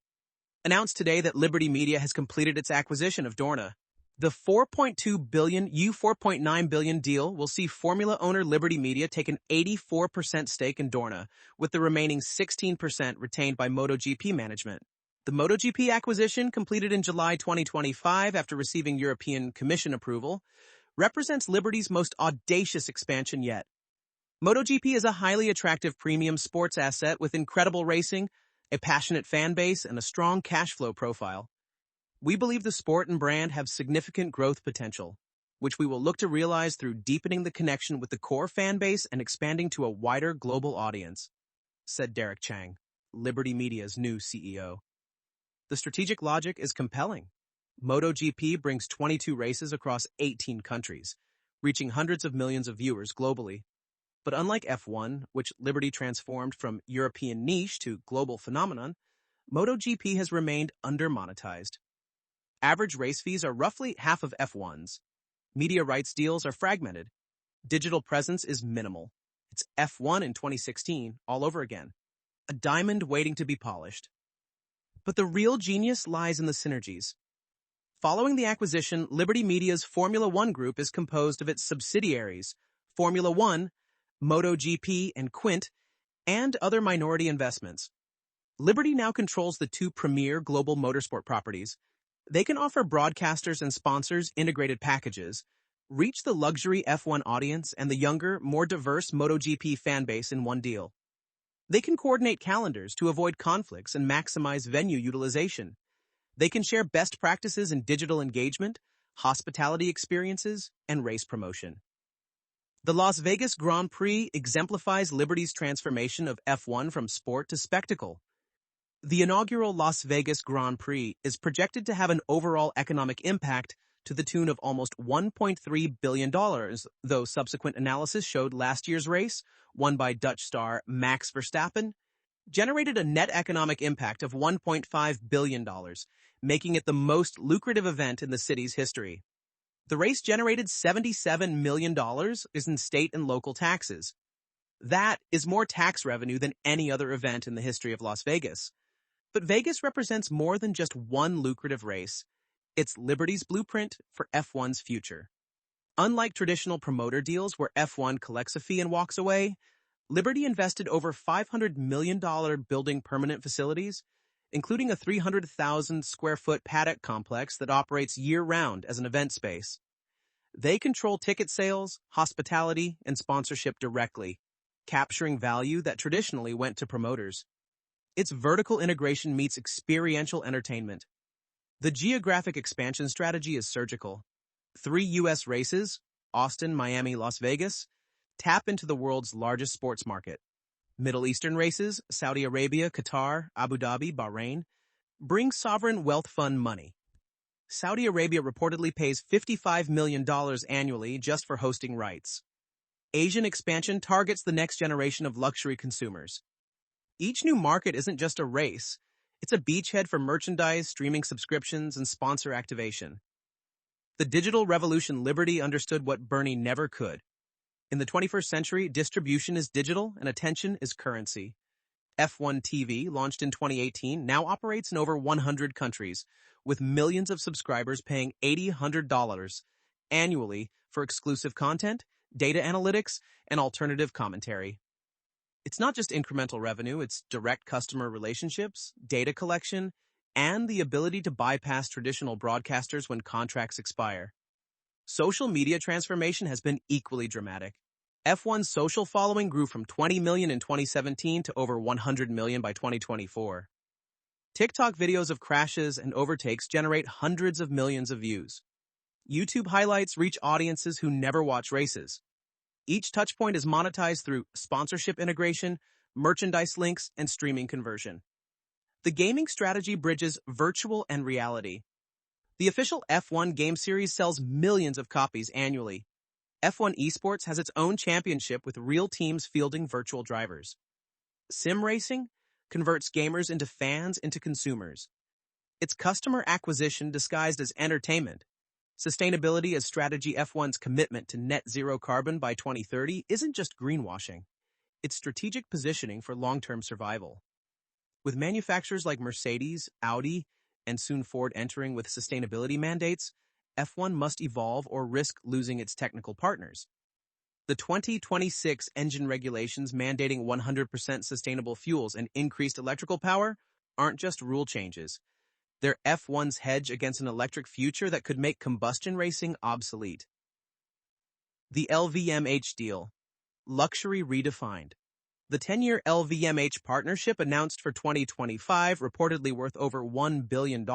announced today that Liberty Media has completed its acquisition of Dorna. The $4.9 billion deal will see Formula owner Liberty Media take an 84% stake in Dorna, with the remaining 16% retained by MotoGP management. The MotoGP acquisition, completed in July 2025 after receiving European Commission approval, represents Liberty's most audacious expansion yet. MotoGP is a highly attractive premium sports asset with incredible racing, a passionate fan base, and a strong cash flow profile. We believe the sport and brand have significant growth potential, which we will look to realize through deepening the connection with the core fan base and expanding to a wider global audience, said Derek Chang, Liberty Media's new CEO. The strategic logic is compelling. MotoGP brings 22 races across 18 countries, reaching hundreds of millions of viewers globally. But unlike F1, which Liberty transformed from European niche to global phenomenon, MotoGP has remained under-monetized. Average race fees are roughly half of F1's. Media rights deals are fragmented. Digital presence is minimal. It's F1 in 2016 all over again. A diamond waiting to be polished. But the real genius lies in the synergies. Following the acquisition, Liberty Media's Formula One group is composed of its subsidiaries, Formula One, MotoGP, and Quint, and other minority investments. Liberty now controls the two premier global motorsport properties. They can offer broadcasters and sponsors integrated packages, reach the luxury F1 audience and the younger, more diverse MotoGP fan base in one deal. They can coordinate calendars to avoid conflicts and maximize venue utilization. They can share best practices in digital engagement, hospitality experiences, and race promotion. The Las Vegas Grand Prix exemplifies Liberty's transformation of F1 from sport to spectacle. The inaugural Las Vegas Grand Prix is projected to have an overall economic impact to the tune of almost $1.3 billion, though subsequent analysis showed last year's race, won by Dutch star Max Verstappen, generated a net economic impact of $1.5 billion, making it the most lucrative event in the city's history. The race generated $77 million in state and local taxes. That is more tax revenue than any other event in the history of Las Vegas. But Vegas represents more than just one lucrative race. It's Liberty's blueprint for F1's future. Unlike traditional promoter deals where F1 collects a fee and walks away, Liberty invested over $500 million building permanent facilities, including a 300,000 square foot paddock complex that operates year-round as an event space. They control ticket sales, hospitality, and sponsorship directly, capturing value that traditionally went to promoters. Its vertical integration meets experiential entertainment. The geographic expansion strategy is surgical. 3 U.S. races, Austin, Miami, Las Vegas, tap into the world's largest sports market. Middle Eastern races, Saudi Arabia, Qatar, Abu Dhabi, Bahrain, bring sovereign wealth fund money. Saudi Arabia reportedly pays $55 million annually just for hosting rights. Asian expansion targets the next generation of luxury consumers. Each new market isn't just a race, it's a beachhead for merchandise, streaming subscriptions, and sponsor activation. The digital revolution Liberty understood what Bernie never could. In the 21st century, distribution is digital and attention is currency. F1 TV, launched in 2018, now operates in over 100 countries, with millions of subscribers paying $100 annually for exclusive content, data analytics, and alternative commentary. It's not just incremental revenue, it's direct customer relationships, data collection, and the ability to bypass traditional broadcasters when contracts expire. Social media transformation has been equally dramatic. F1's social following grew from 20 million in 2017 to over 100 million by 2024. TikTok videos of crashes and overtakes generate hundreds of millions of views. YouTube highlights reach audiences who never watch races. Each touchpoint is monetized through sponsorship integration, merchandise links, and streaming conversion. The gaming strategy bridges virtual and reality. The official F1 game series sells millions of copies annually. F1 Esports has its own championship with real teams fielding virtual drivers. Sim racing converts gamers into fans into consumers. It's customer acquisition disguised as entertainment. Sustainability as strategy. F1's commitment to net zero carbon by 2030 isn't just greenwashing. It's strategic positioning for long-term survival. With manufacturers like Mercedes, Audi, and soon Ford entering with sustainability mandates, F1 must evolve or risk losing its technical partners. The 2026 engine regulations mandating 100% sustainable fuels and increased electrical power aren't just rule changes. They're F1's hedge against an electric future that could make combustion racing obsolete. The LVMH deal. Luxury redefined. The 10-year LVMH partnership announced for 2025, reportedly worth over $1 billion,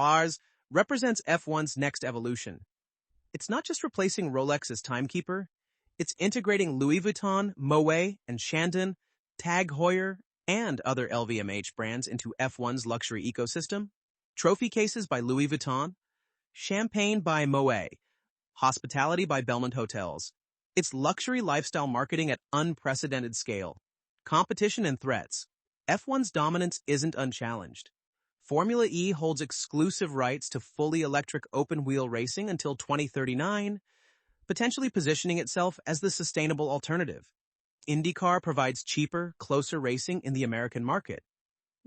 represents F1's next evolution. It's not just replacing Rolex as timekeeper, it's integrating Louis Vuitton, Moet, and Chandon, Tag Heuer, and other LVMH brands into F1's luxury ecosystem. Trophy cases by Louis Vuitton, champagne by Moet, hospitality by Belmont Hotels. It's luxury lifestyle marketing at unprecedented scale. Competition and threats. F1's dominance isn't unchallenged. Formula E holds exclusive rights to fully electric open-wheel racing until 2039, potentially positioning itself as the sustainable alternative. IndyCar provides cheaper, closer racing in the American market.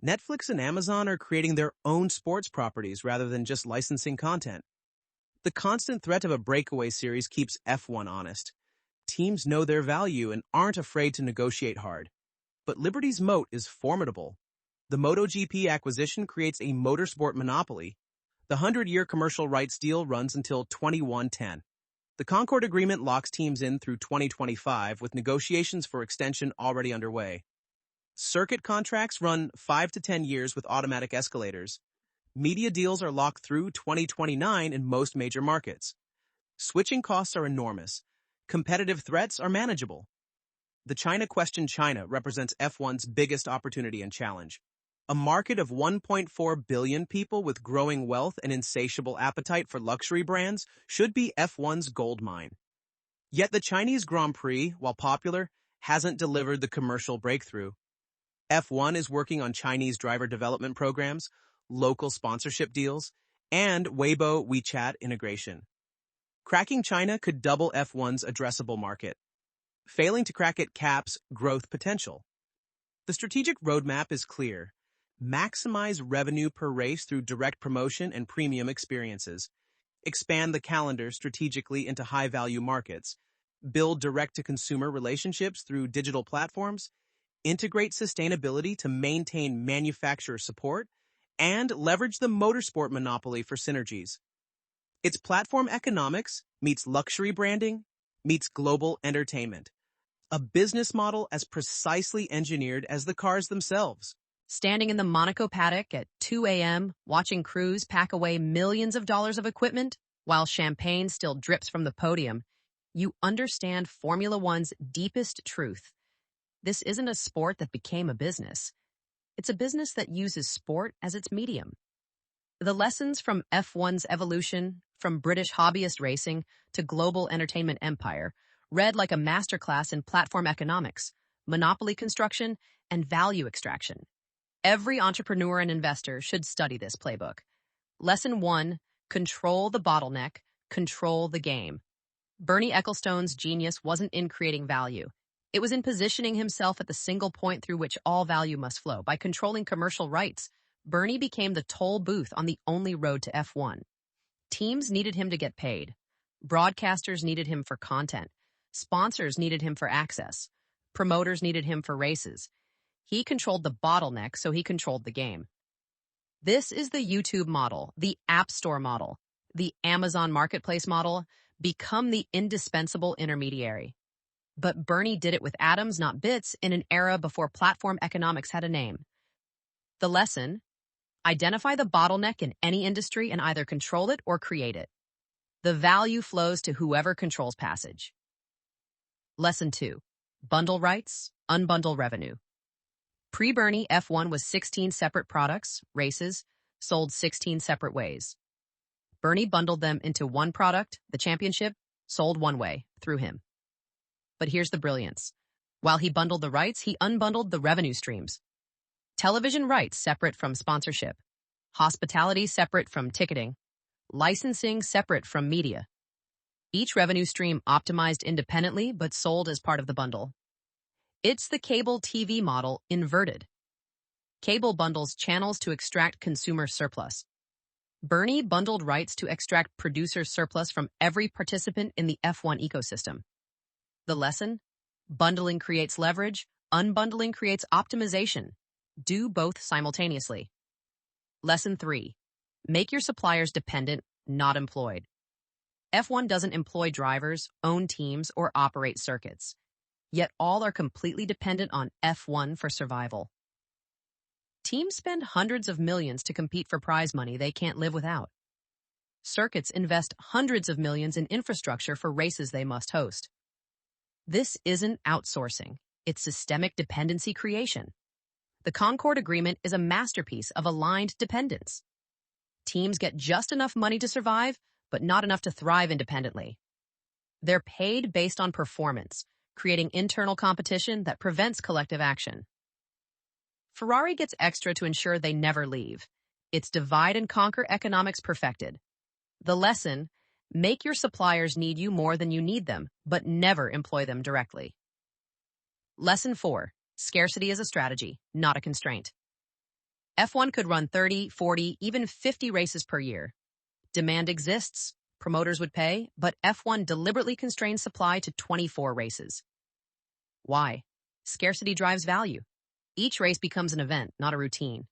Netflix and Amazon are creating their own sports properties rather than just licensing content. The constant threat of a breakaway series keeps F1 honest. Teams know their value and aren't afraid to negotiate hard. But Liberty's moat is formidable. The MotoGP acquisition creates a motorsport monopoly. The 100-year commercial rights deal runs until 2110. The Concord Agreement locks teams in through 2025, with negotiations for extension already underway. Circuit contracts run 5 to 10 years with automatic escalators. Media deals are locked through 2029 in most major markets. Switching costs are enormous. Competitive threats are manageable. The China question. China represents F1's biggest opportunity and challenge. A market of 1.4 billion people with growing wealth and insatiable appetite for luxury brands should be F1's gold mine. Yet the Chinese Grand Prix, while popular, hasn't delivered the commercial breakthrough. F1 is working on Chinese driver development programs, local sponsorship deals, and Weibo WeChat integration. Cracking China could double F1's addressable market. Failing to crack it caps growth potential. The strategic roadmap is clear. Maximize revenue per race through direct promotion and premium experiences. Expand the calendar strategically into high-value markets. Build direct-to-consumer relationships through digital platforms. Integrate sustainability to maintain manufacturer support. And leverage the motorsport monopoly for synergies. It's platform economics meets luxury branding meets global entertainment. A business model as precisely engineered as the cars themselves. Standing in the Monaco paddock at 2 a.m., watching crews pack away millions of dollars of equipment while champagne still drips from the podium, you understand Formula One's deepest truth. This isn't a sport that became a business. It's a business that uses sport as its medium. The lessons from F1's evolution, from British hobbyist racing to global entertainment empire, read like a masterclass in platform economics, monopoly construction, and value extraction. Every entrepreneur and investor should study this playbook. Lesson 1, control the bottleneck, control the game. Bernie Ecclestone's genius wasn't in creating value. It was in positioning himself at the single point through which all value must flow. By controlling commercial rights, Bernie became the toll booth on the only road to F1. Teams needed him to get paid. Broadcasters needed him for content. Sponsors needed him for access. Promoters needed him for races. He controlled the bottleneck, so he controlled the game. This is the YouTube model, the App Store model, the Amazon Marketplace model. Become the indispensable intermediary. But Bernie did it with atoms, not bits, in an era before platform economics had a name. The lesson: identify the bottleneck in any industry and either control it or create it. The value flows to whoever controls passage. Lesson 2. Bundle rights, unbundle revenue. Pre-Bernie, F1 was 16 separate products, races, sold 16 separate ways. Bernie bundled them into one product, the championship, sold one way, through him. But here's the brilliance. While he bundled the rights, he unbundled the revenue streams. Television rights separate from sponsorship. Hospitality separate from ticketing. Licensing separate from media. Each revenue stream optimized independently but sold as part of the bundle. It's the cable TV model inverted. Cable bundles channels to extract consumer surplus. Bernie bundled rights to extract producer surplus from every participant in the F1 ecosystem. The lesson? Bundling creates leverage, unbundling creates optimization. Do both simultaneously. Lesson 3. Make your suppliers dependent, not employed. F1 doesn't employ drivers, own teams, or operate circuits. Yet all are completely dependent on F1 for survival. Teams spend hundreds of millions to compete for prize money they can't live without. Circuits invest hundreds of millions in infrastructure for races they must host. This isn't outsourcing, it's systemic dependency creation. The Concord Agreement is a masterpiece of aligned dependence. Teams get just enough money to survive, but not enough to thrive independently. They're paid based on performance, creating internal competition that prevents collective action. Ferrari gets extra to ensure they never leave. It's divide and conquer economics perfected. The lesson: make your suppliers need you more than you need them, but never employ them directly. Lesson 4. Scarcity is a strategy, not a constraint. F1 could run 30, 40, even 50 races per year. Demand exists, promoters would pay, but F1 deliberately constrains supply to 24 races. Why? Scarcity drives value. Each race becomes an event, not a routine.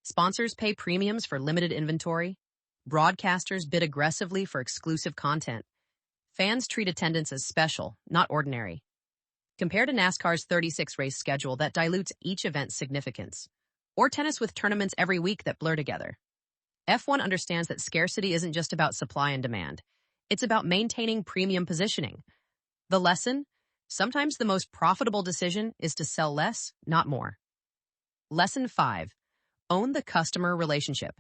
Sponsors pay premiums for limited inventory. Broadcasters bid aggressively for exclusive content. Fans treat attendance as special, not ordinary. Compare to NASCAR's 36-race schedule that dilutes each event's significance, or tennis with tournaments every week that blur together. F1 understands that scarcity isn't just about supply and demand. It's about maintaining premium positioning. The lesson? Sometimes the most profitable decision is to sell less, not more. Lesson 5. Own the customer relationship.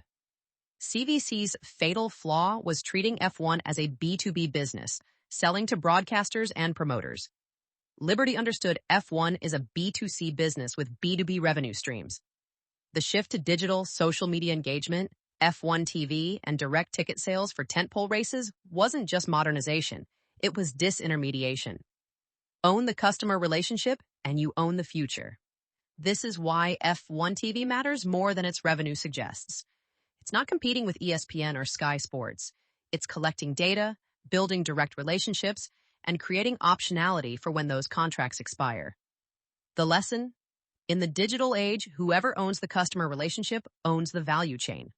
CVC's fatal flaw was treating F1 as a B2B business, selling to broadcasters and promoters. Liberty understood F1 is a B2C business with B2B revenue streams. The shift to digital social media engagement, F1 TV, and direct ticket sales for tentpole races wasn't just modernization, it was disintermediation. Own the customer relationship, and you own the future. This is why F1 TV matters more than its revenue suggests. It's not competing with ESPN or Sky Sports. It's collecting data, building direct relationships, and creating optionality for when those contracts expire. The lesson? In the digital age, whoever owns the customer relationship owns the value chain.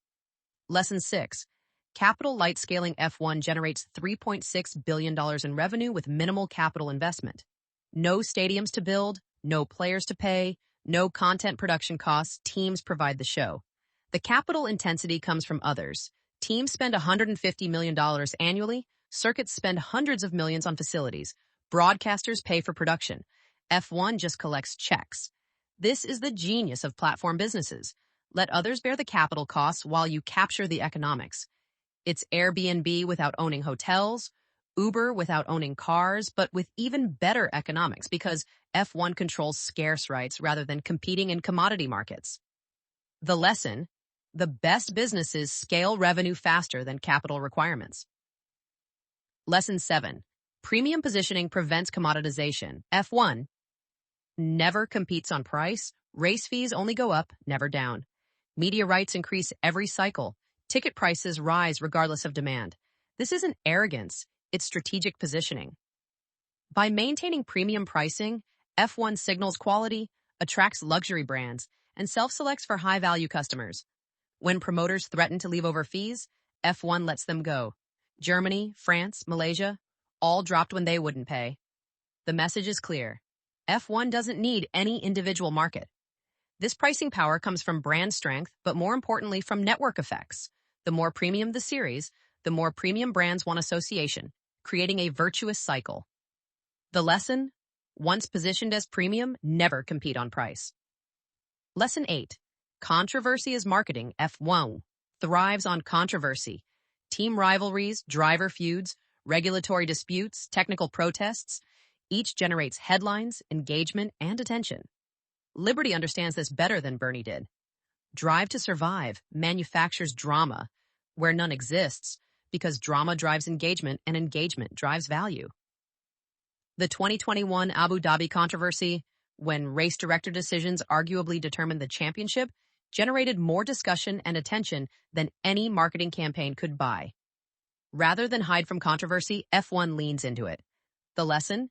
Lesson 6. Capital light scaling F1 generates $3.6 billion in revenue with minimal capital investment. No stadiums to build, no players to pay, no content production costs. Teams provide the show. The capital intensity comes from others. Teams spend $150 million annually. Circuits spend hundreds of millions on facilities. Broadcasters pay for production. F1 just collects checks. This is the genius of platform businesses. Let others bear the capital costs while you capture the economics. It's Airbnb without owning hotels, Uber without owning cars, but with even better economics because F1 controls scarce rights rather than competing in commodity markets. The lesson: the best businesses scale revenue faster than capital requirements. Lesson 7. Premium positioning prevents commoditization. F1 never competes on price. Race fees only go up, never down. Media rights increase every cycle. Ticket prices rise regardless of demand. This isn't arrogance, it's strategic positioning. By maintaining premium pricing, F1 signals quality, attracts luxury brands, and self-selects for high-value customers. When promoters threaten to leave over fees, F1 lets them go. Germany, France, Malaysia, all dropped when they wouldn't pay. The message is clear. F1 doesn't need any individual market. This pricing power comes from brand strength, but more importantly from network effects. The more premium the series, the more premium brands want association, creating a virtuous cycle. The lesson? Once positioned as premium, never compete on price. Lesson 8. Controversy is marketing. F1 thrives on controversy. Team rivalries, driver feuds, regulatory disputes, technical protests. Each generates headlines, engagement, and attention. Liberty understands this better than Bernie did. Drive to Survive manufactures drama where none exists because drama drives engagement and engagement drives value. The 2021 Abu Dhabi controversy, when race director decisions arguably determined the championship, generated more discussion and attention than any marketing campaign could buy. Rather than hide from controversy, F1 leans into it. The lesson?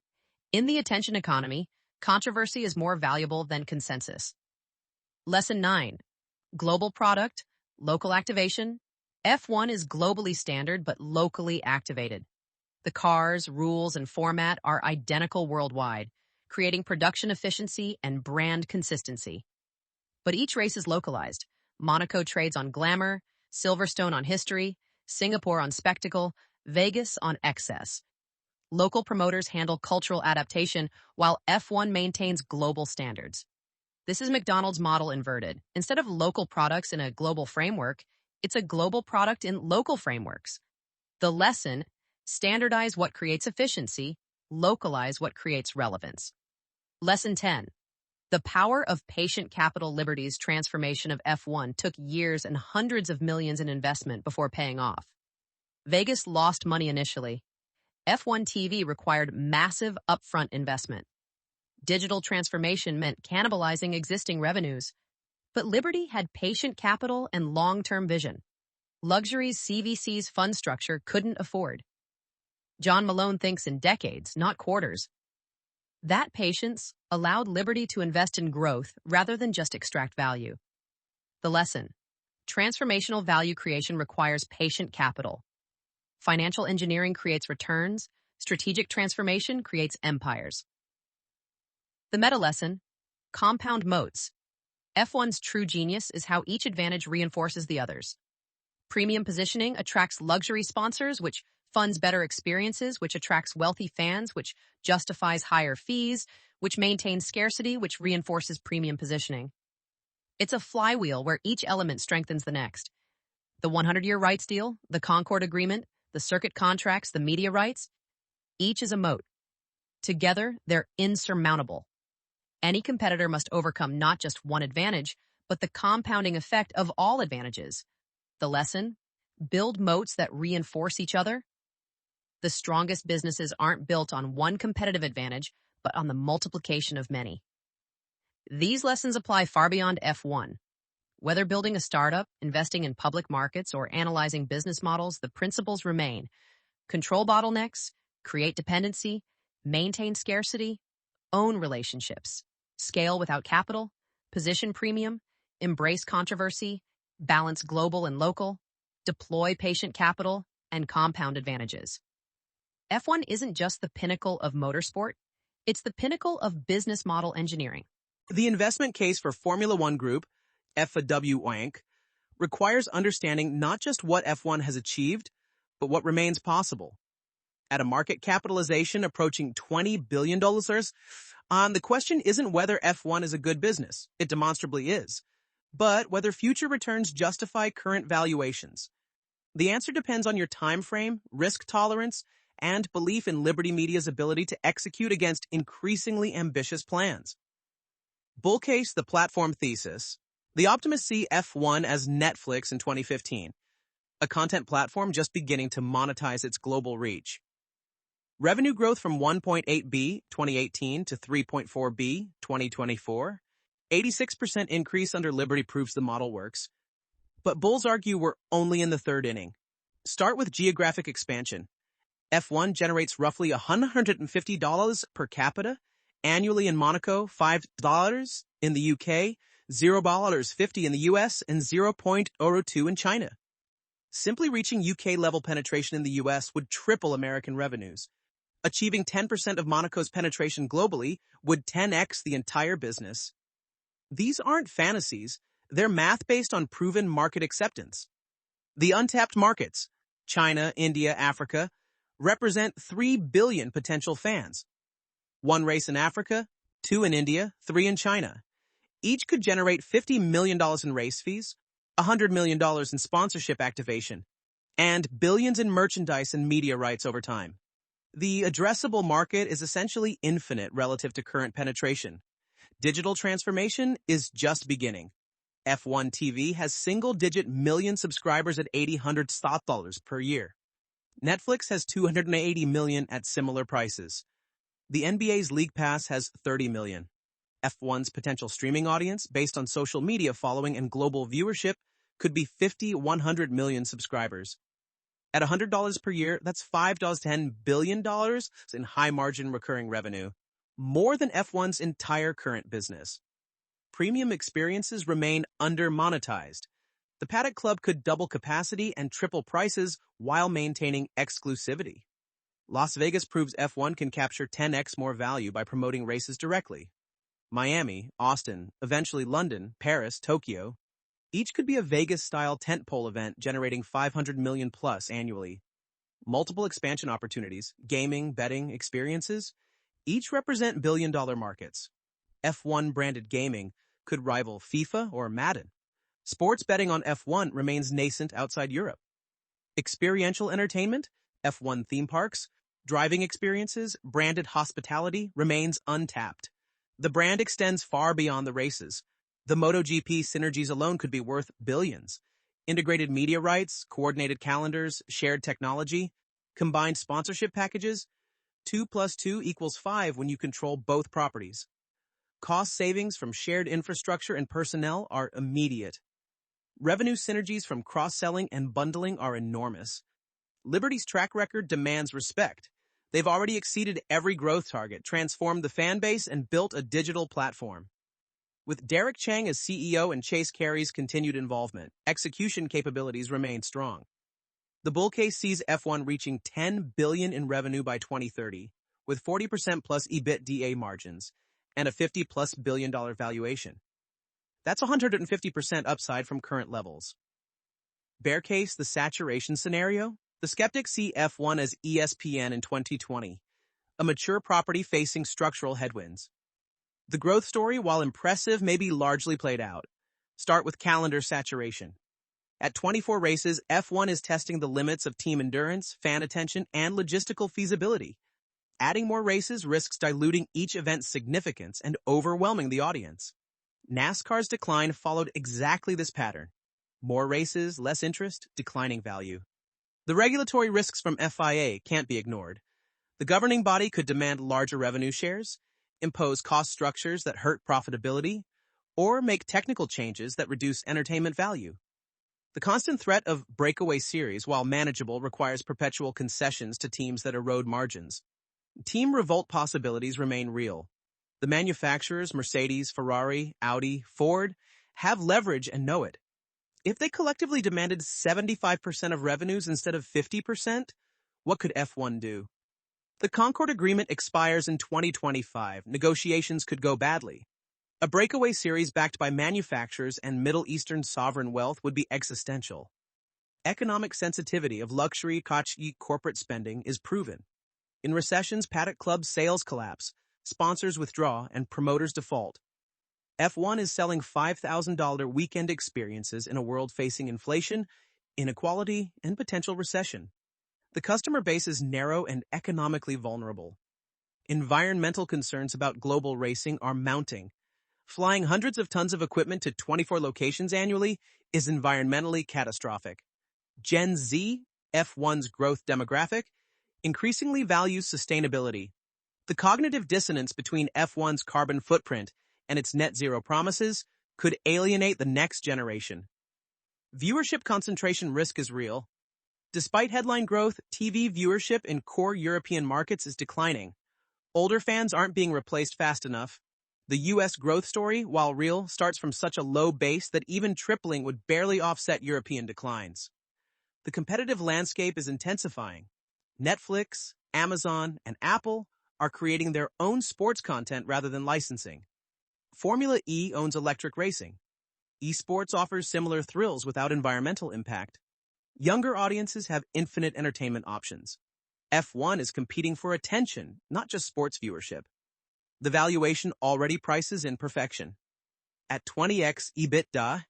In the attention economy, controversy is more valuable than consensus. Lesson 9. Global product, local activation. F1 is globally standard but locally activated. The cars, rules, and format are identical worldwide, creating production efficiency and brand consistency. But each race is localized. Monaco trades on glamour, Silverstone on history, Singapore on spectacle, Vegas on excess. Local promoters handle cultural adaptation, while F1 maintains global standards. This is McDonald's model inverted. Instead of local products in a global framework, it's a global product in local frameworks. The lesson: standardize what creates efficiency, localize what creates relevance. Lesson 10. The power of patient capital. Liberty's transformation of F1 took years and hundreds of millions in investment before paying off. Vegas lost money initially. F1 TV required massive upfront investment. Digital transformation meant cannibalizing existing revenues. But Liberty had patient capital and long-term vision. Luxuries CVC's fund structure couldn't afford. John Malone thinks in decades, not quarters. That patience allowed Liberty to invest in growth rather than just extract value. The lesson: transformational value creation requires patient capital. Financial engineering creates returns. Strategic transformation creates empires. The meta lesson: compound moats. F1's true genius is how each advantage reinforces the others. Premium positioning attracts luxury sponsors, which funds better experiences, which attracts wealthy fans, which justifies higher fees, which maintains scarcity, which reinforces premium positioning. It's a flywheel where each element strengthens the next. The 100-year rights deal, the Concord Agreement, the circuit contracts, the media rights, each is a moat. Together, they're insurmountable. Any competitor must overcome not just one advantage, but the compounding effect of all advantages. The lesson: build moats that reinforce each other. The strongest businesses aren't built on one competitive advantage, but on the multiplication of many. These lessons apply far beyond F1. Whether building a startup, investing in public markets, or analyzing business models, the principles remain. Control bottlenecks, create dependency, maintain scarcity, own relationships, scale without capital, position premium, embrace controversy, balance global and local, deploy patient capital, and compound advantages. F1 isn't just the pinnacle of motorsport, it's the pinnacle of business model engineering. The investment case for Formula One Group, FWONK, requires understanding not just what F1 has achieved, but what remains possible. At a market capitalization approaching $20 billion, the question isn't whether F1 is a good business. It demonstrably is. But whether future returns justify current valuations. The answer depends on your time frame, risk tolerance, and belief in Liberty Media's ability to execute against increasingly ambitious plans. Bull case: the platform thesis. The optimists see F1 as Netflix in 2015, a content platform just beginning to monetize its global reach. Revenue growth from 1.8B 2018 to 3.4B 2024, 86% increase under Liberty proves the model works. But bulls argue we're only in the third inning. Start with geographic expansion. F1 generates roughly $150 per capita annually in Monaco, $5 in the UK, $0.50 in the US, and $0.02 in China. Simply reaching UK-level penetration in the US would triple American revenues. Achieving 10% of Monaco's penetration globally would 10x the entire business. These aren't fantasies, they're math based on proven market acceptance. The untapped markets, China, India, Africa, represent 3 billion potential fans. 1 race in Africa, 2 in India, 3 in China. Each could generate $50 million in race fees, $100 million in sponsorship activation, and billions in merchandise and media rights over time. The addressable market is essentially infinite relative to current penetration. Digital transformation is just beginning. F1 TV has single-digit million subscribers at $800 per year. Netflix has 280 million at similar prices. The NBA's League Pass has 30 million. F1's potential streaming audience, based on social media following and global viewership, could be 100 million subscribers. At $100 per year, that's $5 to $10 billion in high-margin recurring revenue, more than F1's entire current business. Premium experiences remain under-monetized. The Paddock Club could double capacity and triple prices while maintaining exclusivity. Las Vegas proves F1 can capture 10x more value by promoting races directly. Miami, Austin, eventually London, Paris, Tokyo, each could be a Vegas-style tentpole event generating 500 million plus annually. Multiple expansion opportunities, gaming, betting, experiences, each represent billion-dollar markets. F1 branded gaming could rival FIFA or Madden. Sports betting on F1 remains nascent outside Europe. Experiential entertainment, F1 theme parks, driving experiences, branded hospitality remains untapped. The brand extends far beyond the races. The MotoGP synergies alone could be worth billions. Integrated media rights, coordinated calendars, shared technology, combined sponsorship packages. 2 plus 2 equals 5 when you control both properties. Cost savings from shared infrastructure and personnel are immediate. Revenue synergies from cross-selling and bundling are enormous. Liberty's track record demands respect. They've already exceeded every growth target, transformed the fan base, and built a digital platform. With Derek Chang as CEO and Chase Carey's continued involvement, execution capabilities remain strong. The bull case sees F1 reaching $10 billion in revenue by 2030, with 40% plus EBITDA margins and a $50+ billion valuation. That's 150% upside from current levels. Bear case, the saturation scenario? The skeptics see F1 as ESPN in 2020, a mature property facing structural headwinds. The growth story, while impressive, may be largely played out. Start with calendar saturation. At 24 races, F1 is testing the limits of team endurance, fan attention, and logistical feasibility. Adding more races risks diluting each event's significance and overwhelming the audience. NASCAR's decline followed exactly this pattern. More races, less interest, declining value. The regulatory risks from FIA can't be ignored. The governing body could demand larger revenue shares, impose cost structures that hurt profitability, or make technical changes that reduce entertainment value. The constant threat of breakaway series, while manageable, requires perpetual concessions to teams that erode margins. Team revolt possibilities remain real. The manufacturers, Mercedes, Ferrari, Audi, Ford, have leverage and know it. If they collectively demanded 75% of revenues instead of 50%, what could F1 do? The Concord Agreement expires in 2025. Negotiations could go badly. A breakaway series backed by manufacturers and Middle Eastern sovereign wealth would be existential. Economic sensitivity of luxury corporate spending is proven. In recessions, Paddock Club sales collapse, sponsors withdraw, and promoters default. F1 is selling $5,000 weekend experiences in a world facing inflation, inequality, and potential recession. The customer base is narrow and economically vulnerable. Environmental concerns about global racing are mounting. Flying hundreds of tons of equipment to 24 locations annually is environmentally catastrophic. Gen Z, F1's growth demographic, increasingly values sustainability. The cognitive dissonance between F1's carbon footprint and its net zero promises could alienate the next generation. Viewership concentration risk is real. Despite headline growth, TV viewership in core European markets is declining. Older fans aren't being replaced fast enough. The US growth story, while real, starts from such a low base that even tripling would barely offset European declines. The competitive landscape is intensifying. Netflix, Amazon, and Apple are creating their own sports content rather than licensing. Formula E owns electric racing. Esports offers similar thrills without environmental impact. Younger audiences have infinite entertainment options. F1 is competing for attention, not just sports viewership. The valuation already prices in perfection. At 20x EBITDA,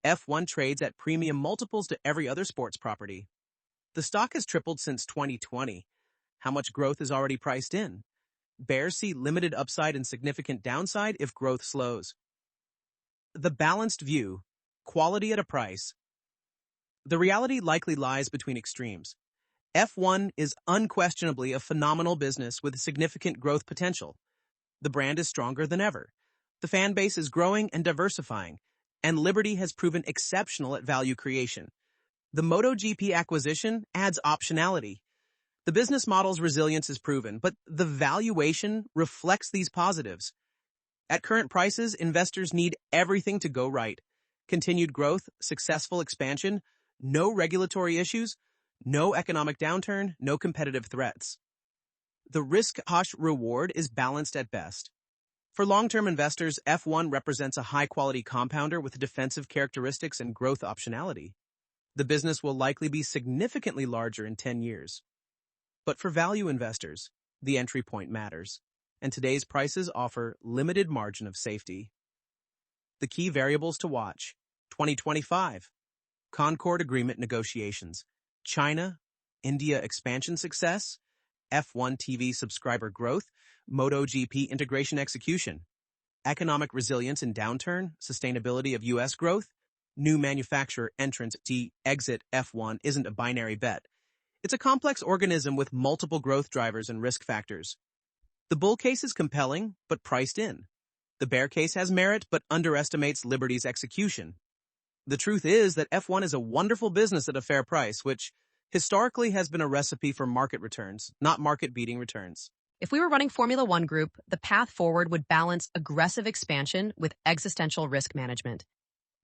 F1 trades at premium multiples to every other sports property. The stock has tripled since 2020. How much growth is already priced in? Bears see limited upside and significant downside if growth slows. The balanced view, quality at a price. The reality likely lies between extremes. F1 is unquestionably a phenomenal business with significant growth potential. The brand is stronger than ever. The fan base is growing and diversifying, and Liberty has proven exceptional at value creation. The MotoGP acquisition adds optionality. The business model's resilience is proven, but the valuation reflects these positives. At current prices, investors need everything to go right. Continued growth, successful expansion, no regulatory issues, no economic downturn, no competitive threats. The risk-reward is balanced at best. For long-term investors, F1 represents a high-quality compounder with defensive characteristics and growth optionality. The business will likely be significantly larger in 10 years. But for value investors, the entry point matters, and today's prices offer limited margin of safety. The key variables to watch: 2025, Concord Agreement negotiations, China, India expansion success, F1 TV subscriber growth, MotoGP integration execution, economic resilience in downturn, sustainability of U.S. growth, new manufacturer entrance to exit. F1 isn't a binary bet. It's a complex organism with multiple growth drivers and risk factors. The bull case is compelling, but priced in. The bear case has merit, but underestimates Liberty's execution. The truth is that F1 is a wonderful business at a fair price, which historically has been a recipe for market returns, not market-beating returns. If we were running Formula One Group, the path forward would balance aggressive expansion with existential risk management.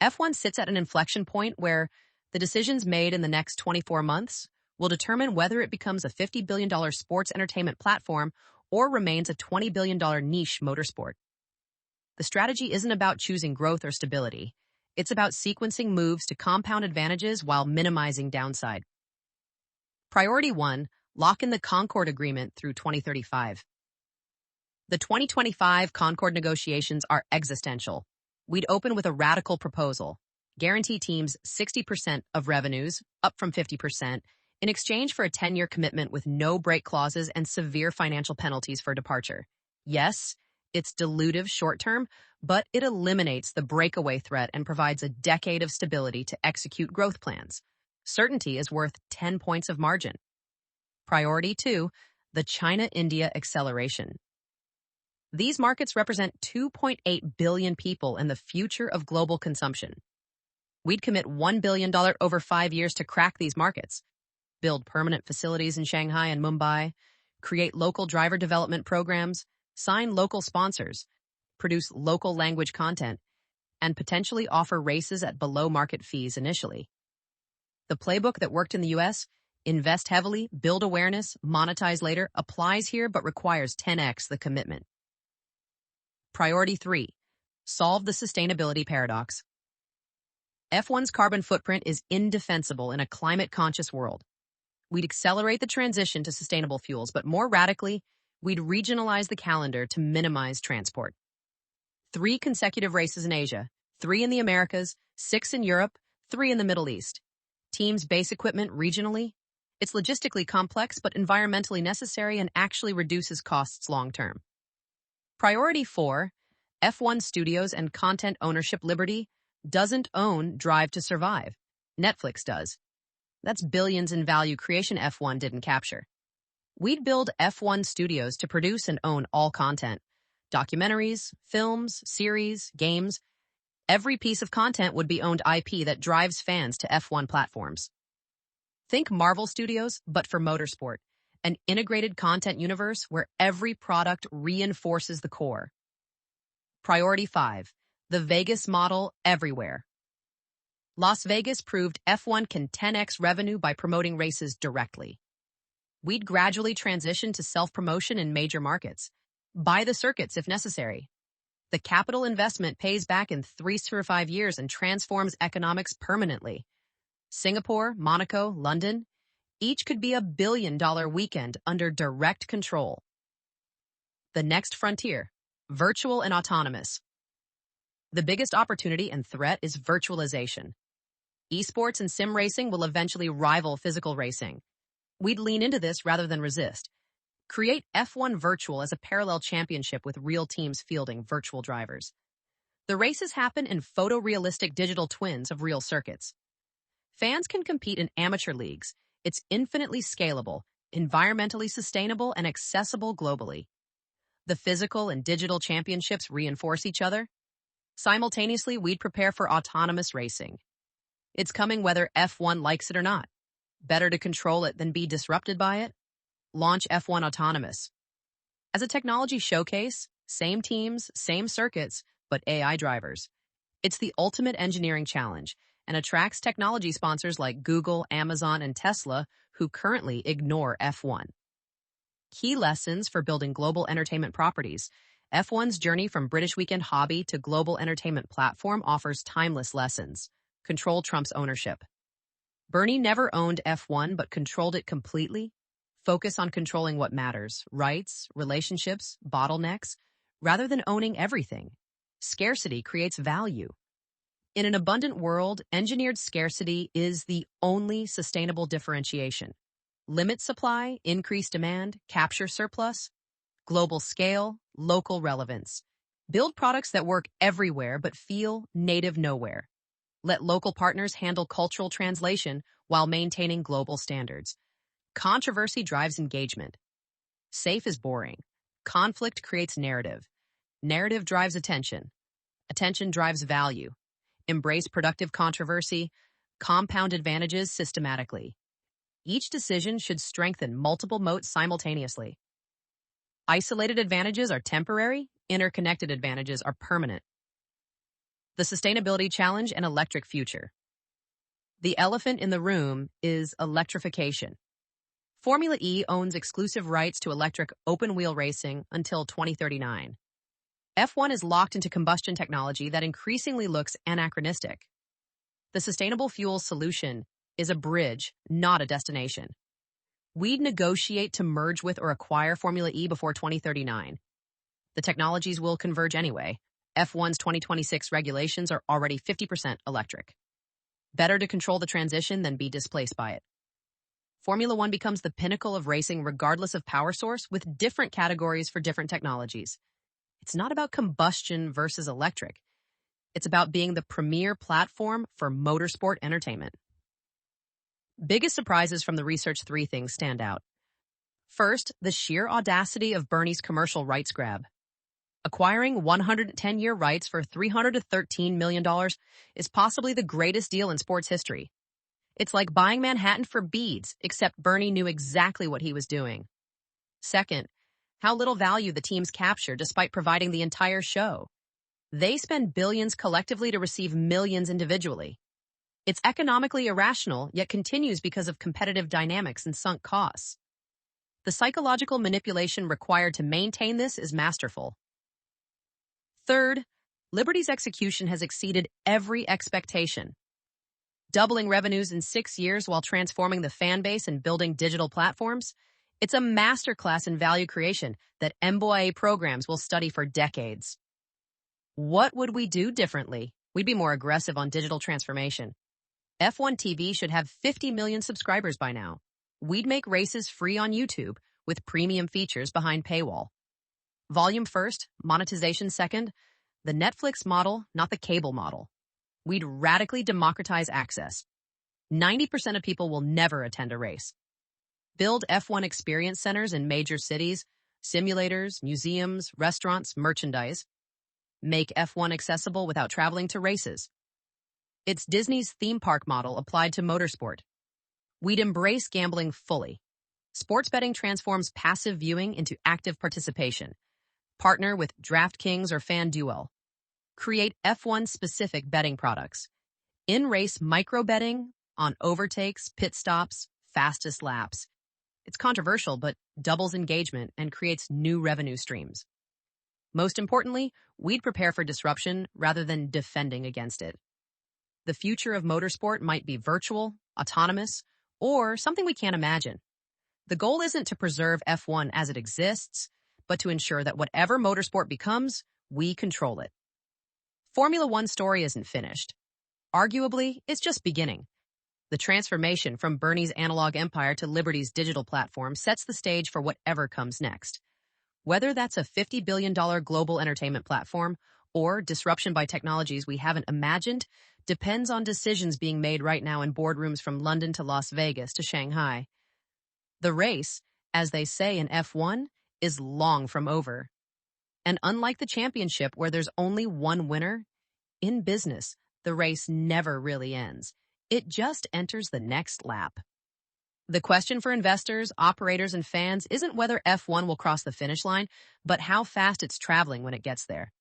F1 sits at an inflection point where the decisions made in the next 24 months will determine whether it becomes a $50 billion sports entertainment platform or remains a $20 billion niche motorsport. The strategy isn't about choosing growth or stability. It's about sequencing moves to compound advantages while minimizing downside. Priority 1, lock in the Concord Agreement through 2035. The 2025 Concord negotiations are existential. We'd open with a radical proposal: guarantee teams 60% of revenues, up from 50%, in exchange for a 10-year commitment with no break clauses and severe financial penalties for departure. Yes, it's dilutive short-term, but it eliminates the breakaway threat and provides a decade of stability to execute growth plans. Certainty is worth 10 points of margin. Priority 2, the China-India acceleration. These markets represent 2.8 billion people and the future of global consumption. We'd commit $1 billion over 5 years to crack these markets, build permanent facilities in Shanghai and Mumbai, create local driver development programs, sign local sponsors, produce local language content, and potentially offer races at below-market fees initially. The playbook that worked in the U.S., invest heavily, build awareness, monetize later, applies here but requires 10x the commitment. Priority 3, solve the sustainability paradox. F1's carbon footprint is indefensible in a climate-conscious world. We'd accelerate the transition to sustainable fuels, but more radically, we'd regionalize the calendar to minimize transport. 3 consecutive races in Asia, 3 in the Americas, 6 in Europe, 3 in the Middle East. Teams base equipment regionally. It's logistically complex, but environmentally necessary and actually reduces costs long-term. Priority 4, F1 Studios and content ownership. Liberty doesn't own Drive to Survive. Netflix does. That's billions in value creation F1 didn't capture. We'd build F1 Studios to produce and own all content: documentaries, films, series, games. Every piece of content would be owned IP that drives fans to F1 platforms. Think Marvel Studios, but for motorsport, an integrated content universe where every product reinforces the core. Priority 5, the Vegas model everywhere. Las Vegas proved F1 can 10x revenue by promoting races directly. We'd gradually transition to self-promotion in major markets. Buy the circuits if necessary. The capital investment pays back in 3 to 5 years and transforms economics permanently. Singapore, Monaco, London, each could be a billion-dollar weekend under direct control. The next frontier, virtual and autonomous. The biggest opportunity and threat is virtualization. Esports and sim racing will eventually rival physical racing. We'd lean into this rather than resist. Create F1 Virtual as a parallel championship with real teams fielding virtual drivers. The races happen in photorealistic digital twins of real circuits. Fans can compete in amateur leagues. It's infinitely scalable, environmentally sustainable, and accessible globally. The physical and digital championships reinforce each other. Simultaneously, we'd prepare for autonomous racing. It's coming whether F1 likes it or not. Better to control it than be disrupted by it. Launch F1 Autonomous. As a technology showcase, same teams, same circuits, but AI drivers. It's the ultimate engineering challenge and attracts technology sponsors like Google, Amazon, and Tesla who currently ignore F1. Key lessons for building global entertainment properties. F1's journey from British weekend hobby to global entertainment platform offers timeless lessons. Control trumps ownership. Bernie never owned F1 but controlled it completely. Focus on controlling what matters, rights, relationships, bottlenecks, rather than owning everything. Scarcity creates value. In an abundant world, engineered scarcity is the only sustainable differentiation. Limit supply, increase demand, capture surplus, global scale, local relevance. Build products that work everywhere but feel native nowhere. Let local partners handle cultural translation while maintaining global standards. Controversy drives engagement. Safe is boring. Conflict creates narrative. Narrative drives attention. Attention drives value. Embrace productive controversy. Compound advantages systematically. Each decision should strengthen multiple moats simultaneously. Isolated advantages are temporary, interconnected advantages are permanent. The sustainability challenge and electric future. The elephant in the room is electrification. Formula E owns exclusive rights to electric open-wheel racing until 2039. F1 is locked into combustion technology that increasingly looks anachronistic. The sustainable fuel solution is a bridge, not a destination. We'd negotiate to merge with or acquire Formula E before 2039. The technologies will converge anyway. F1's 2026 regulations are already 50% electric. Better to control the transition than be displaced by it. Formula One becomes the pinnacle of racing regardless of power source with different categories for different technologies. It's not about combustion versus electric. It's about being the premier platform for motorsport entertainment. Biggest surprises from the research, 3 things stand out. First, the sheer audacity of Bernie's commercial rights grab. Acquiring 110-year rights for $313 million is possibly the greatest deal in sports history. It's like buying Manhattan for beads, except Bernie knew exactly what he was doing. Second, how little value the teams capture despite providing the entire show. They spend billions collectively to receive millions individually. It's economically irrational, yet continues because of competitive dynamics and sunk costs. The psychological manipulation required to maintain this is masterful. Third, Liberty's execution has exceeded every expectation. Doubling revenues in 6 years while transforming the fan base and building digital platforms, it's a masterclass in value creation that MBA programs will study for decades. What would we do differently? We'd be more aggressive on digital transformation. F1 TV should have 50 million subscribers by now. We'd make races free on YouTube with premium features behind paywall. Volume first, monetization second, the Netflix model, not the cable model. We'd radically democratize access. 90% of people will never attend a race. Build F1 experience centers in major cities, simulators, museums, restaurants, merchandise. Make F1 accessible without traveling to races. It's Disney's theme park model applied to motorsport. We'd embrace gambling fully. Sports betting transforms passive viewing into active participation. Partner with DraftKings or FanDuel. Create F1-specific betting products. In-race micro-betting on overtakes, pit stops, fastest laps. It's controversial, but doubles engagement and creates new revenue streams. Most importantly, we'd prepare for disruption rather than defending against it. The future of motorsport might be virtual, autonomous, or something we can't imagine. The goal isn't to preserve F1 as it exists, but to ensure that whatever motorsport becomes, we control it. Formula One's story isn't finished. Arguably, it's just beginning. The transformation from Bernie's analog empire to Liberty's digital platform sets the stage for whatever comes next. Whether that's a $50 billion global entertainment platform or disruption by technologies we haven't imagined depends on decisions being made right now in boardrooms from London to Las Vegas to Shanghai. The race, as they say in F1, is long from over. And unlike the championship where there's only one winner, in business, the race never really ends. It just enters the next lap. The question for investors, operators, and fans isn't whether F1 will cross the finish line, but how fast it's traveling when it gets there.